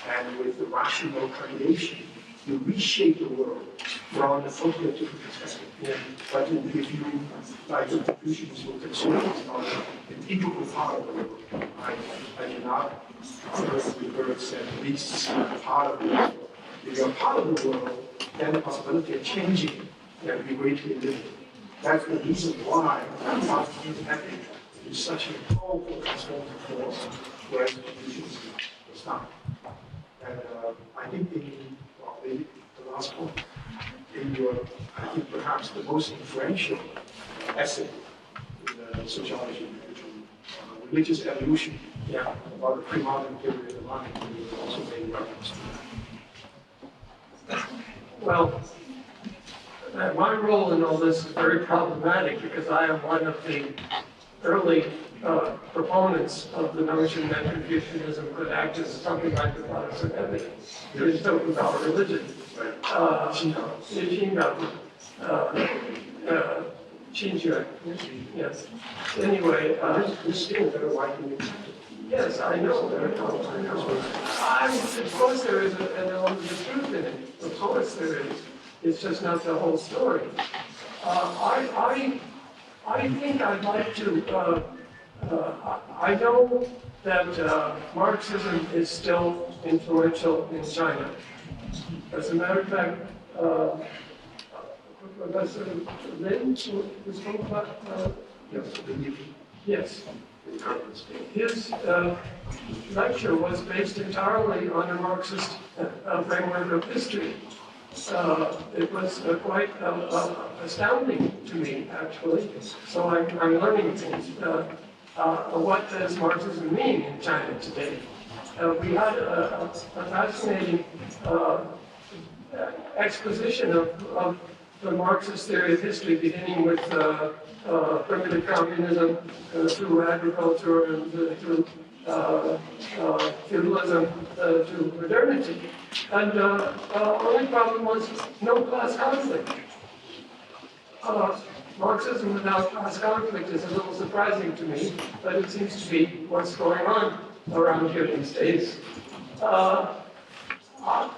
and with the rational creation, you reshape the world from a totally different perspective. But if you, like the Confucians, will consider it an integral part of the world, I do not with birds and beasts part of the world. If you're part of the world, then the possibility of changing can be greatly limited. That's the reason why human ethic is such a powerful transformative force, whereas Confucianism was not. And I think the last point, in your, I think perhaps the most influential essay in sociology, religious evolution, Yeah, about the pre-modern period, the modern period also made reference to that. Well, my role in all this is very problematic because I am one of the early proponents of the notion that Confucianism could act as something like the Protestant evidence. It is talking about religion. Yes. Anyway, yes, I know. Of course there is an element of truth in it. Of course there is. It's just not the whole story. I think I'd like to, I know that Marxism is still influential in China. As a matter of fact, Professor Lin, who spoke about, yes, his lecture was based entirely on a Marxist framework of history. It was quite astounding to me, actually. So I'm learning things. What does Marxism mean in China today? We had a fascinating exposition of the Marxist theory of history, beginning with primitive communism through agriculture and through feudalism to modernity. And the only problem was no class conflict. Marxism without class conflict is a little surprising to me, but it seems to be what's going on around here these days.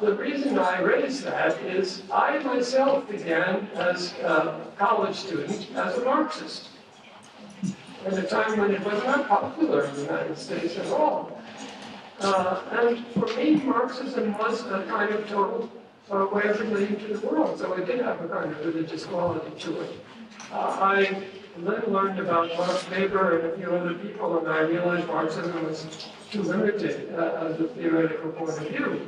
The reason I raise that is I myself began as a college student as a Marxist at a time when it was not popular in the United States at all. And for me, Marxism was a kind of total way of relating to the world, so it did have a kind of religious quality to it. I then learned about Max Weber and a few other people, and I realized Marxism was too limited as a theoretical point of view.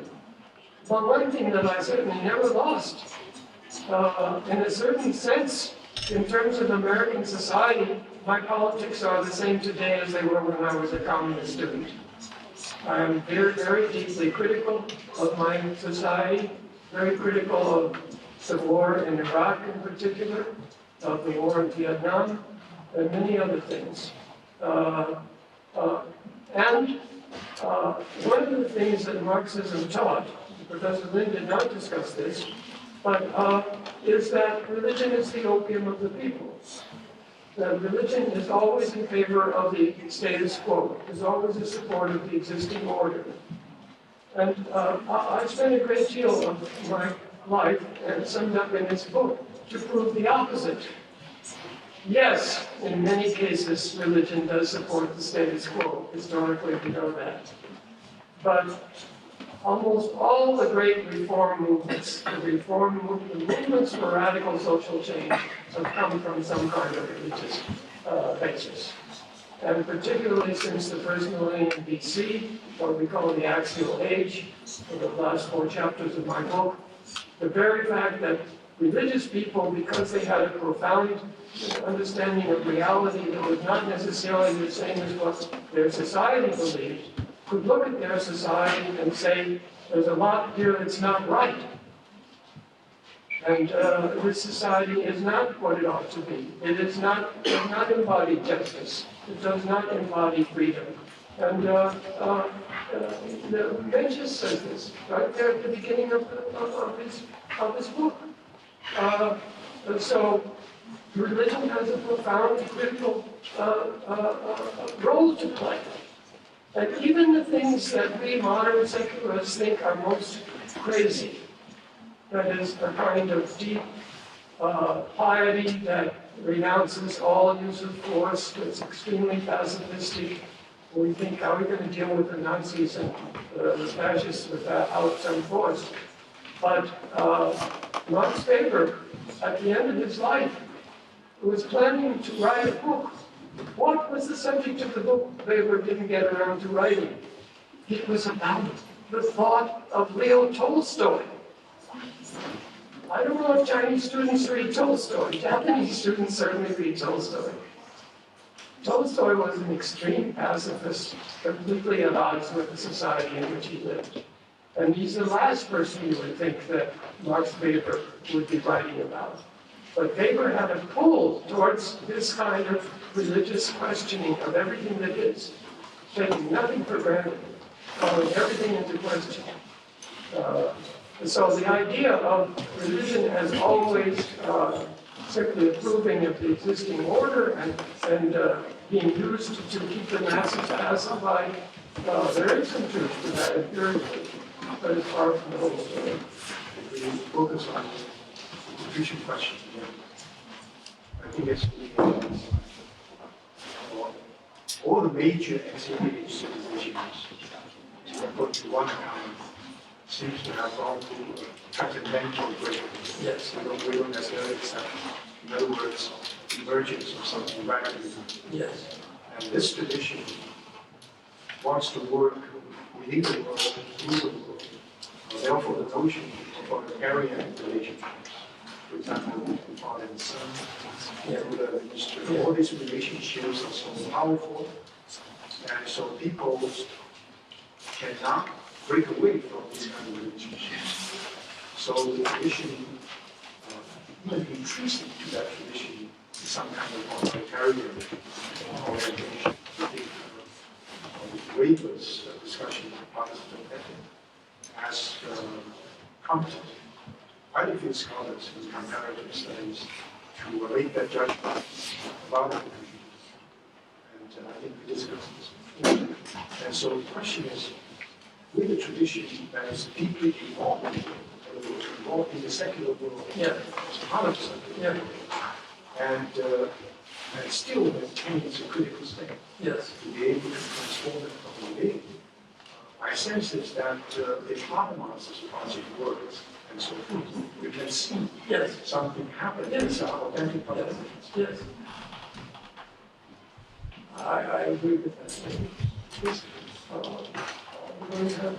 But one thing that I certainly never lost, in a certain sense, in terms of American society, my politics are the same today as they were when I was a communist student. I am very, very deeply critical of my society, very critical of the war in Iraq in particular, of the war in Vietnam, and many other things. One of the things that Marxism taught, Professor Lin did not discuss this, but is that religion is the opium of the people. That religion is always in favor of the status quo, is always in support of the existing order. And I spent a great deal of my life, and summed up in this book, to prove the opposite. Yes, in many cases, religion does support the status quo. Historically, we know that. But almost all the great reform movements, the movements for radical social change have come from some kind of religious basis. And particularly since the first millennium BC, what we call the Axial Age, in the last 4 chapters of my book, the very fact that religious people, because they had a profound understanding of reality that was not necessarily the same as what their society believed, could look at their society and say, there's a lot here that's not right. And this society is not what it ought to be. It does not embody justice. It does not embody freedom. And Mencius says this right there at the beginning of his book. So religion has a profound critical role to play. And even the things that we modern secularists think are most crazy, that is a kind of deep piety that renounces all use of force, that's extremely pacifistic. We think, how are we going to deal with the Nazis and the fascists without some force? But Max Weber, at the end of his life, was planning to write a book. What was the subject of the book Weber didn't get around to writing? It was about the thought of Leo Tolstoy. I don't know if Chinese students read Tolstoy. Japanese students certainly read Tolstoy. Tolstoy was an extreme pacifist, completely at odds with the society in which he lived. And he's the last person you would think that Max Weber would be writing about. But Weber had a pull towards this kind of religious questioning of everything that is, taking nothing for granted, calling everything into question. So the idea of religion as always simply approving of the existing order and being used to keep the masses pacified, there is some truth to that empirically, but it's far from the whole story. We focus on the nutrition question again. I think it's all the major Axial-age civilizations, put to one account, seems to have gone through a transcendental breakthrough. Yes. We don't necessarily accept, in other words, emergence of something radically. Yes. And this tradition wants to work within the world, through the world. Therefore, the notion of Aryan relationships, for example, the father and son, the history, all these relationships are so powerful, and so people cannot break away from these kind of relationships. So the tradition, even intrinsic to that tradition, is some kind of authoritarian orientation. I think Weber's discussion of Protestant ethic has prompted quite a few scholars in comparative studies to make that judgment about it. And I think we discussed this before. And so the question is, with a tradition that is deeply involved in the secular world, as part of the secular world, and still maintains a critical state, to be able to transform it from within. My sense is that if Habermas's project works, and so forth, we can see something happen. It's an authentic project. Yes. I agree with that. Yes. Do you have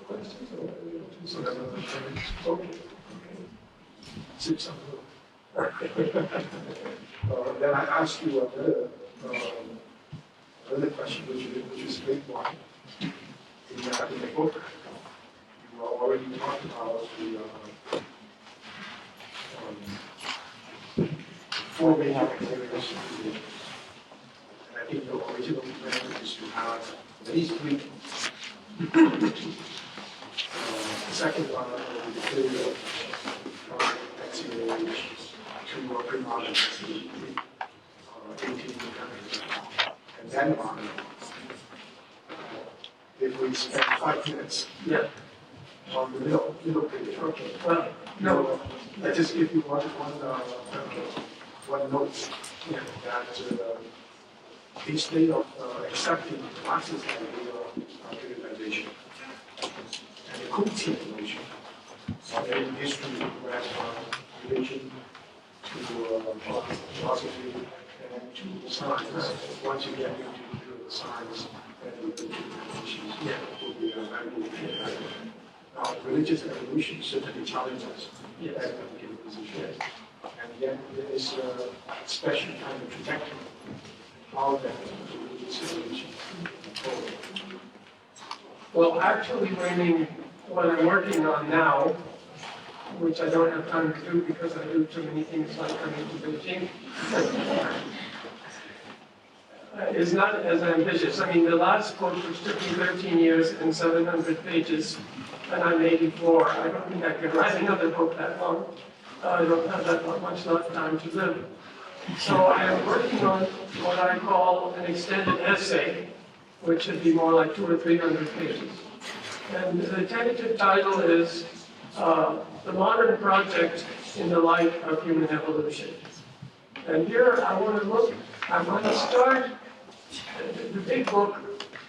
questions or So that's another challenge. Okay. Sit some Then I ask you another question, which is a big one. In the book, you already talked about the four major activities. And I think the original plan is to have at least three. The second one will be the theory of Axial-age to pre-modern history, 1800s. And then on, if we spend 5 minutes on the middle page, okay. Well, no. I just give you one note that instead of accepting Marx's idea of privatization and the Comtean notion of history where religion to philosophy and to science, once you get into the science and the traditions, will be a very good. Now, religious evolution certainly challenges that particular position. And yet, there is a special kind of trajectory how that religious evolution unfolds. Well, actually, Weiming, what I'm working on now, which I don't have time to do because I do too many things like coming to Beijing, is not as ambitious. I mean, the last book, which took me 13 years and 700 pages, and I'm 84, I don't think I could write another book that long. I don't have that much lifetime to live. So I am working on what I call an extended essay, which should be more like 200 or 300 pages. And the tentative title is The Modern Project in the Light of Human Evolution. And here I want to start, the big book,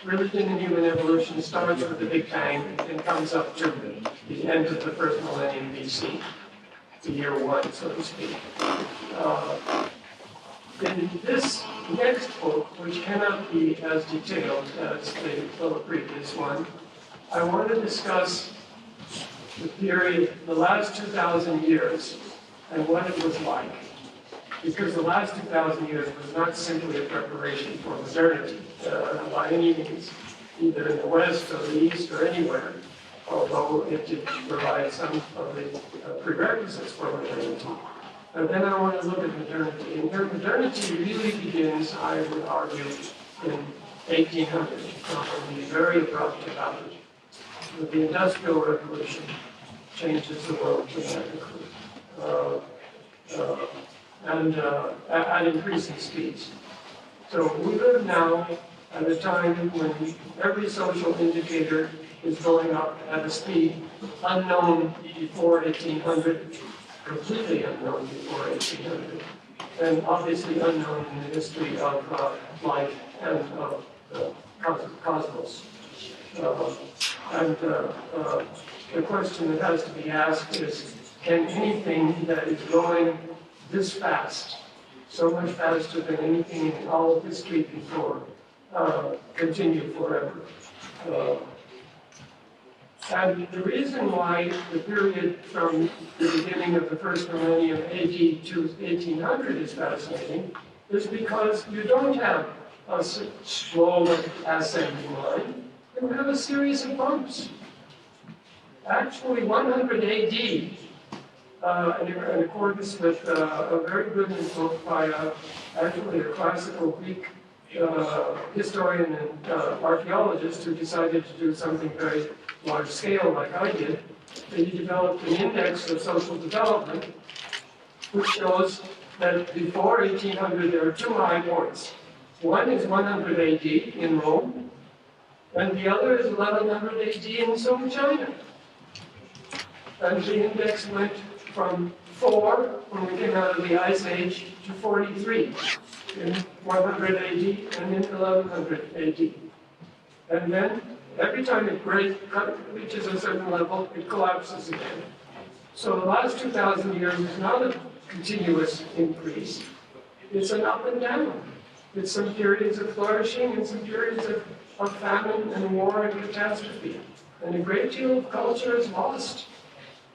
Religion and Human Evolution, starts with the Big Bang and comes up to the end of the first millennium BC, the year one, so to speak. In this next book, which cannot be as detailed as the previous one, I want to discuss the period, the last 2,000 years, and what it was like. because the last 2,000 years was not simply a preparation for modernity by any means, either in the West or the East or anywhere, although it did provide some of the prerequisites for modernity. And then I want to look at modernity. And here modernity really begins, I would argue, in 1800, probably very abrupt about it. With the Industrial Revolution changes the world dramatically. And at increasing speeds. So we live now at a time when every social indicator is going up at a speed unknown before 1800, completely unknown before 1800, and obviously unknown in the history of life and of the cosmos. The question that has to be asked is, can anything that is growing this fast, so much faster than anything in all of history before, continue forever? And the reason why the period from the beginning of the first millennium AD to 1800 is fascinating is because you don't have a slow ascending line, you have a series of bumps. Actually, 100 AD, in accordance with a very good book by actually a classical Greek historian and archaeologist who decided to do something very large scale like I did. He developed an index of social development which shows that before 1800 there are two high points. One is 100 AD in Rome, and the other is 1100 AD in Song China. And the index went from 4 when we came out of the Ice Age to 43 in 100 AD and in 1100 AD. And then every time it reaches a certain level, it collapses again. So the last 2,000 years is not a continuous increase. It's an up and down. It's some periods of flourishing and some periods of famine and war and catastrophe. And a great deal of culture is lost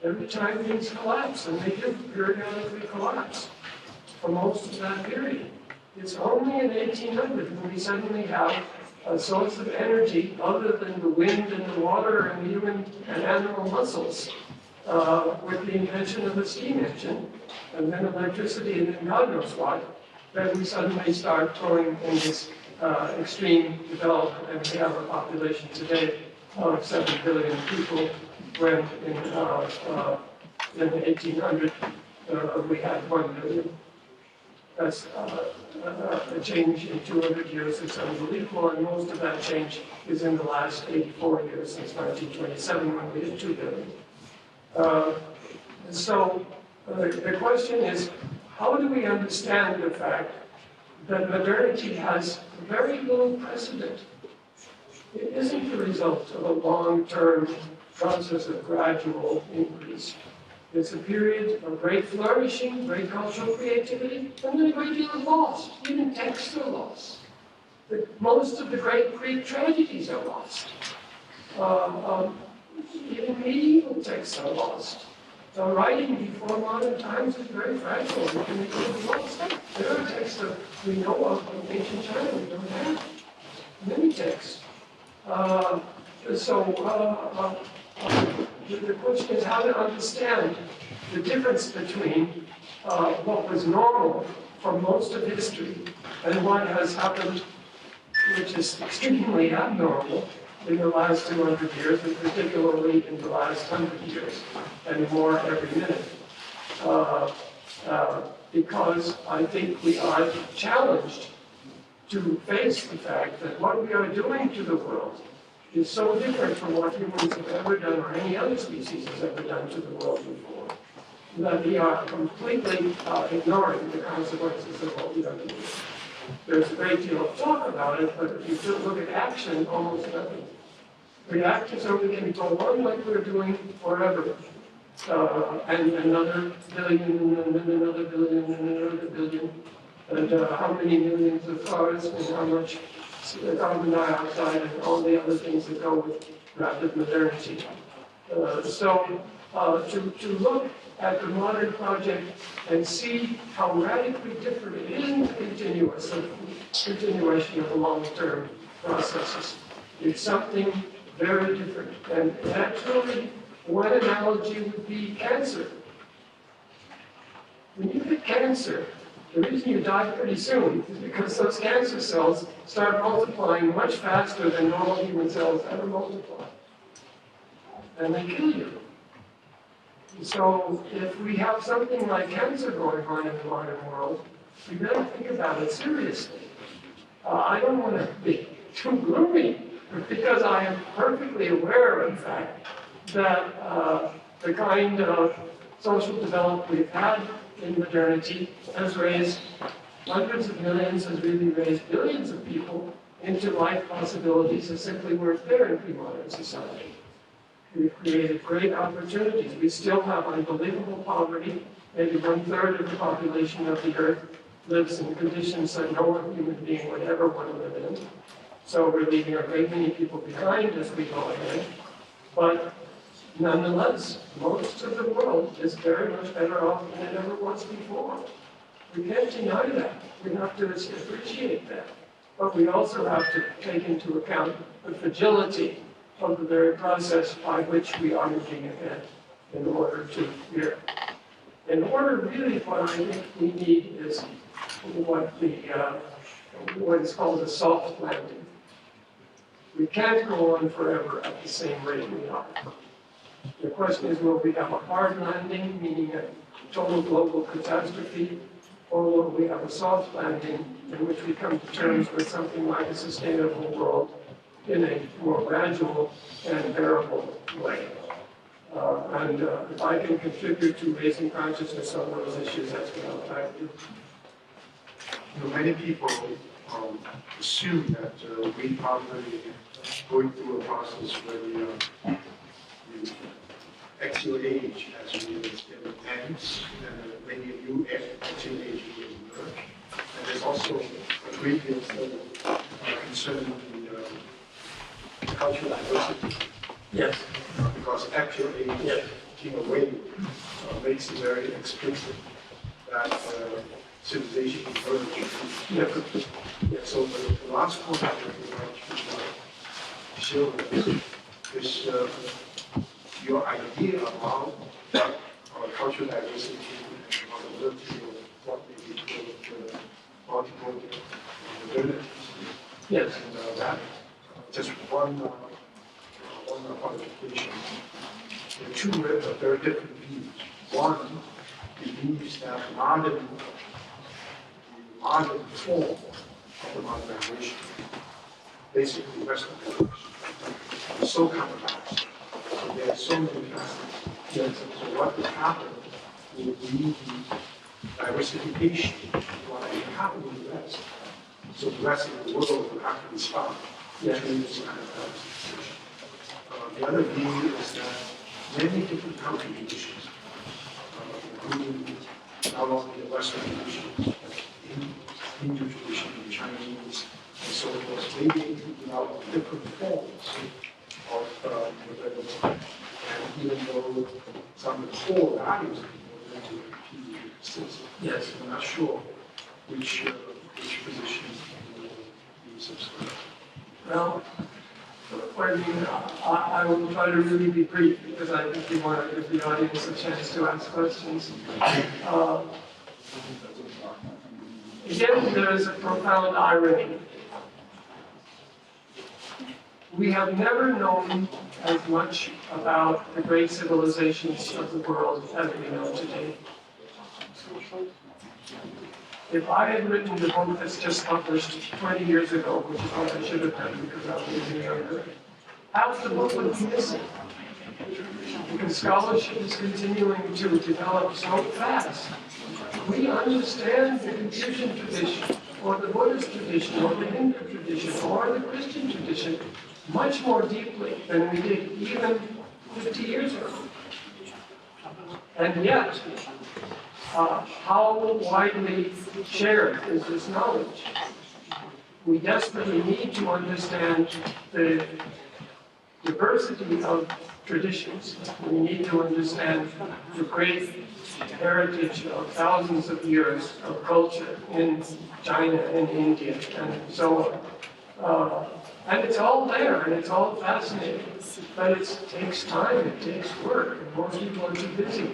every time things collapse, and they do periodically collapse for most of that period. It's only in 1800 when we suddenly have a source of energy other than the wind and the water and human and animal muscles, with the invention of the steam engine, and then electricity, and then God knows what, that we suddenly start going in this extreme development, and we have a population today of 7 billion people, when in 1800 we had 1 billion. That's a change in 200 years that's unbelievable, and most of that change is in the last 84 years, since 1927, when we hit 2 billion. So the question is, how do we understand the fact that modernity has very little precedent? It isn't the result of a long-term process of gradual increase. It's a period of great flourishing, great cultural creativity, and then a great deal of loss. Even texts are lost. Most of the great Greek tragedies are lost. Even medieval texts are lost. The writing before modern times is very fragile and it can be lost. There are texts that we know of in ancient China we don't have. Many texts. The question is how to understand the difference between what was normal for most of history and what has happened, which is extremely abnormal in the last 200 years, and particularly in the last 100 years, and more every minute. Because I think we are challenged to face the fact that what we are doing to the world is so different from what humans have ever done, or any other species has ever done to the world before, that we are completely ignoring the consequences of what we are doing. There's a great deal of talk about it, but if you just look at action, almost nothing. React so we can go on like we're doing forever. And another billion, and then another billion, and another billion. And how many millions of cars, and how much carbon dioxide, and all the other things that go with rapid modernity. To look at the modern project and see how radically different it isn't a continuation of the long-term processes. It's something very different. And naturally, one analogy would be cancer. When you get cancer, the reason you die pretty soon is because those cancer cells start multiplying much faster than normal human cells ever multiply. And they kill you. So if we have something like cancer going on in the modern world, we better think about it seriously. I don't want to be too gloomy, because I am perfectly aware, in fact, that the kind of social development we've had in modernity has raised hundreds of millions, has really raised billions of people into life possibilities that simply weren't there in pre-modern society. We've created great opportunities. We still have unbelievable poverty. Maybe 1/3 of the population of the earth lives in conditions that no human being would ever want to live in. So we're leaving a great many people behind as we go ahead. But nonetheless, most of the world is very much better off than it ever was before. We can't deny that. We have to appreciate that. But we also have to take into account the fragility of the very process by which we are moving ahead in order to hear. In order, really, what I think we need is what is called a soft landing. We can't go on forever at the same rate we are. The question is, will we have a hard landing, meaning a total global catastrophe, or will we have a soft landing in which we come to terms with something like a sustainable world in a more gradual and bearable way? If I can contribute to raising consciousness on those issues, that's what I'll try to do. Many people assume that we are really going through a process where the axial-age has really ends, and maybe a new axial-age will emerge. And there's also a great deal of concern in the cultural diversity. Yes. Because axial-age, in a way, makes it very explicit that civilization emerged. Yeah. So the last point I would like to show is your idea about cultural diversity and possibility of what may be called multiple modernities. Yes. And that just one qualification. There are two very different views. One believes that the modern form of the modernization, basically Western culture, is so compromised. So there are so many factors. Yes. So what will happen will be the diversification of what will happen in the West. So the rest of the world will have to respond to this kind of diversification. The other view is that many different cultural traditions, including not only the Western traditions, Hindu tradition, Chinese, and so forth, may be able to develop different forms of modernity. And even though some of the core values of modernity continue to exist, I'm not sure which position will be subscribed. Well, I will try to really be brief because I think we want to give the audience a chance to ask questions. Again, there is a profound irony. We have never known as much about the great civilizations of the world as we know today. If I had written the book that's just published 20 years ago, which is what I should have done because I was even younger, half the book would be missing. Because scholarship is continuing to develop so fast. We understand the Confucian tradition, or the Buddhist tradition, or the Hindu tradition, or the Christian tradition much more deeply than we did even 50 years ago. And yet, how widely shared is this knowledge? We desperately need to understand the diversity of traditions. We need to understand the great heritage of thousands of years of culture in China and India and so on. And it's all there, and it's all fascinating. But it takes time, it takes work, and most people are too busy.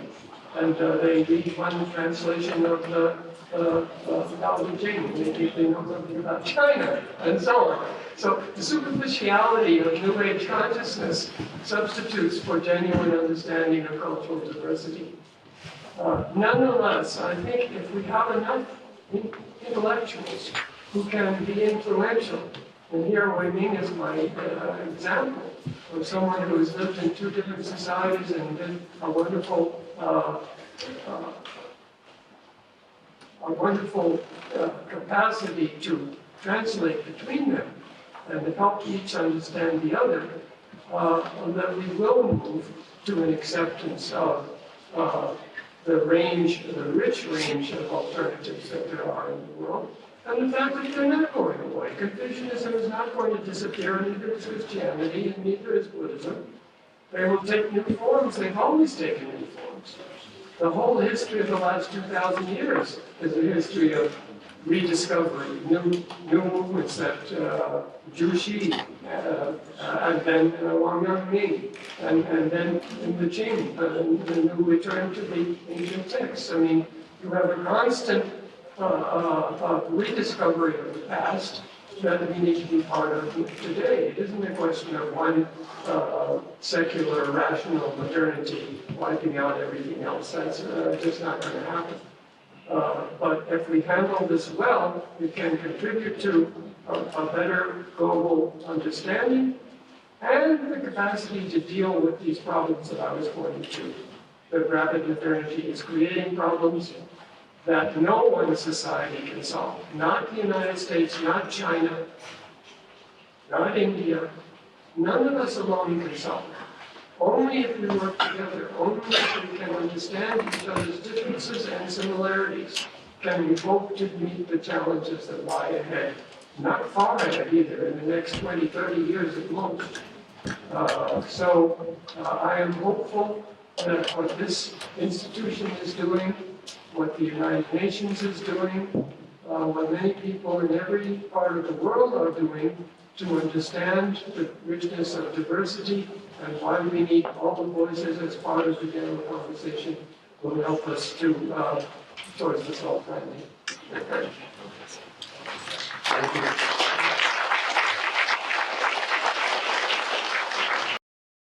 And they read one translation of the Beijing, they know something about China, and so on. So the superficiality of New Age consciousness substitutes for genuine understanding of cultural diversity. Nonetheless, I think if we have enough intellectuals who can be influential, and here Weiming is my example of someone who has lived in two different societies and did a wonderful capacity to translate between them and to help each understand the other, that we will move to an acceptance of the rich range of alternatives that there are in the world, and the fact that they're not going away. Confucianism is not going to disappear, and neither is Christianity, and neither is Buddhism. They will take new forms. They've always taken new forms. The whole history of the last 2,000 years is a history of rediscovery, new movements that Juxi, and then Wang, and then in the Qing, the new return to the ancient texts. I mean, you have a constant rediscovery of the past that we need to be part of today. It isn't a question of one secular, rational modernity wiping out everything else. That's just not going to happen. But if we handle this well, we can contribute to a better global understanding and the capacity to deal with these problems that I was pointing to. The rapid modernity is creating problems that no one society can solve. Not the United States, not China, not India. None of us alone can solve it. Only if we work together, only if we can understand each other's differences and similarities, can we hope to meet the challenges that lie ahead. Not far ahead either, in the next 20, 30 years at most. I am hopeful that what this institution is doing, what the United Nations is doing, what many people in every part of the world are doing to understand the richness of diversity and why we need all the voices as part of the general conversation will help us to towards this whole planning.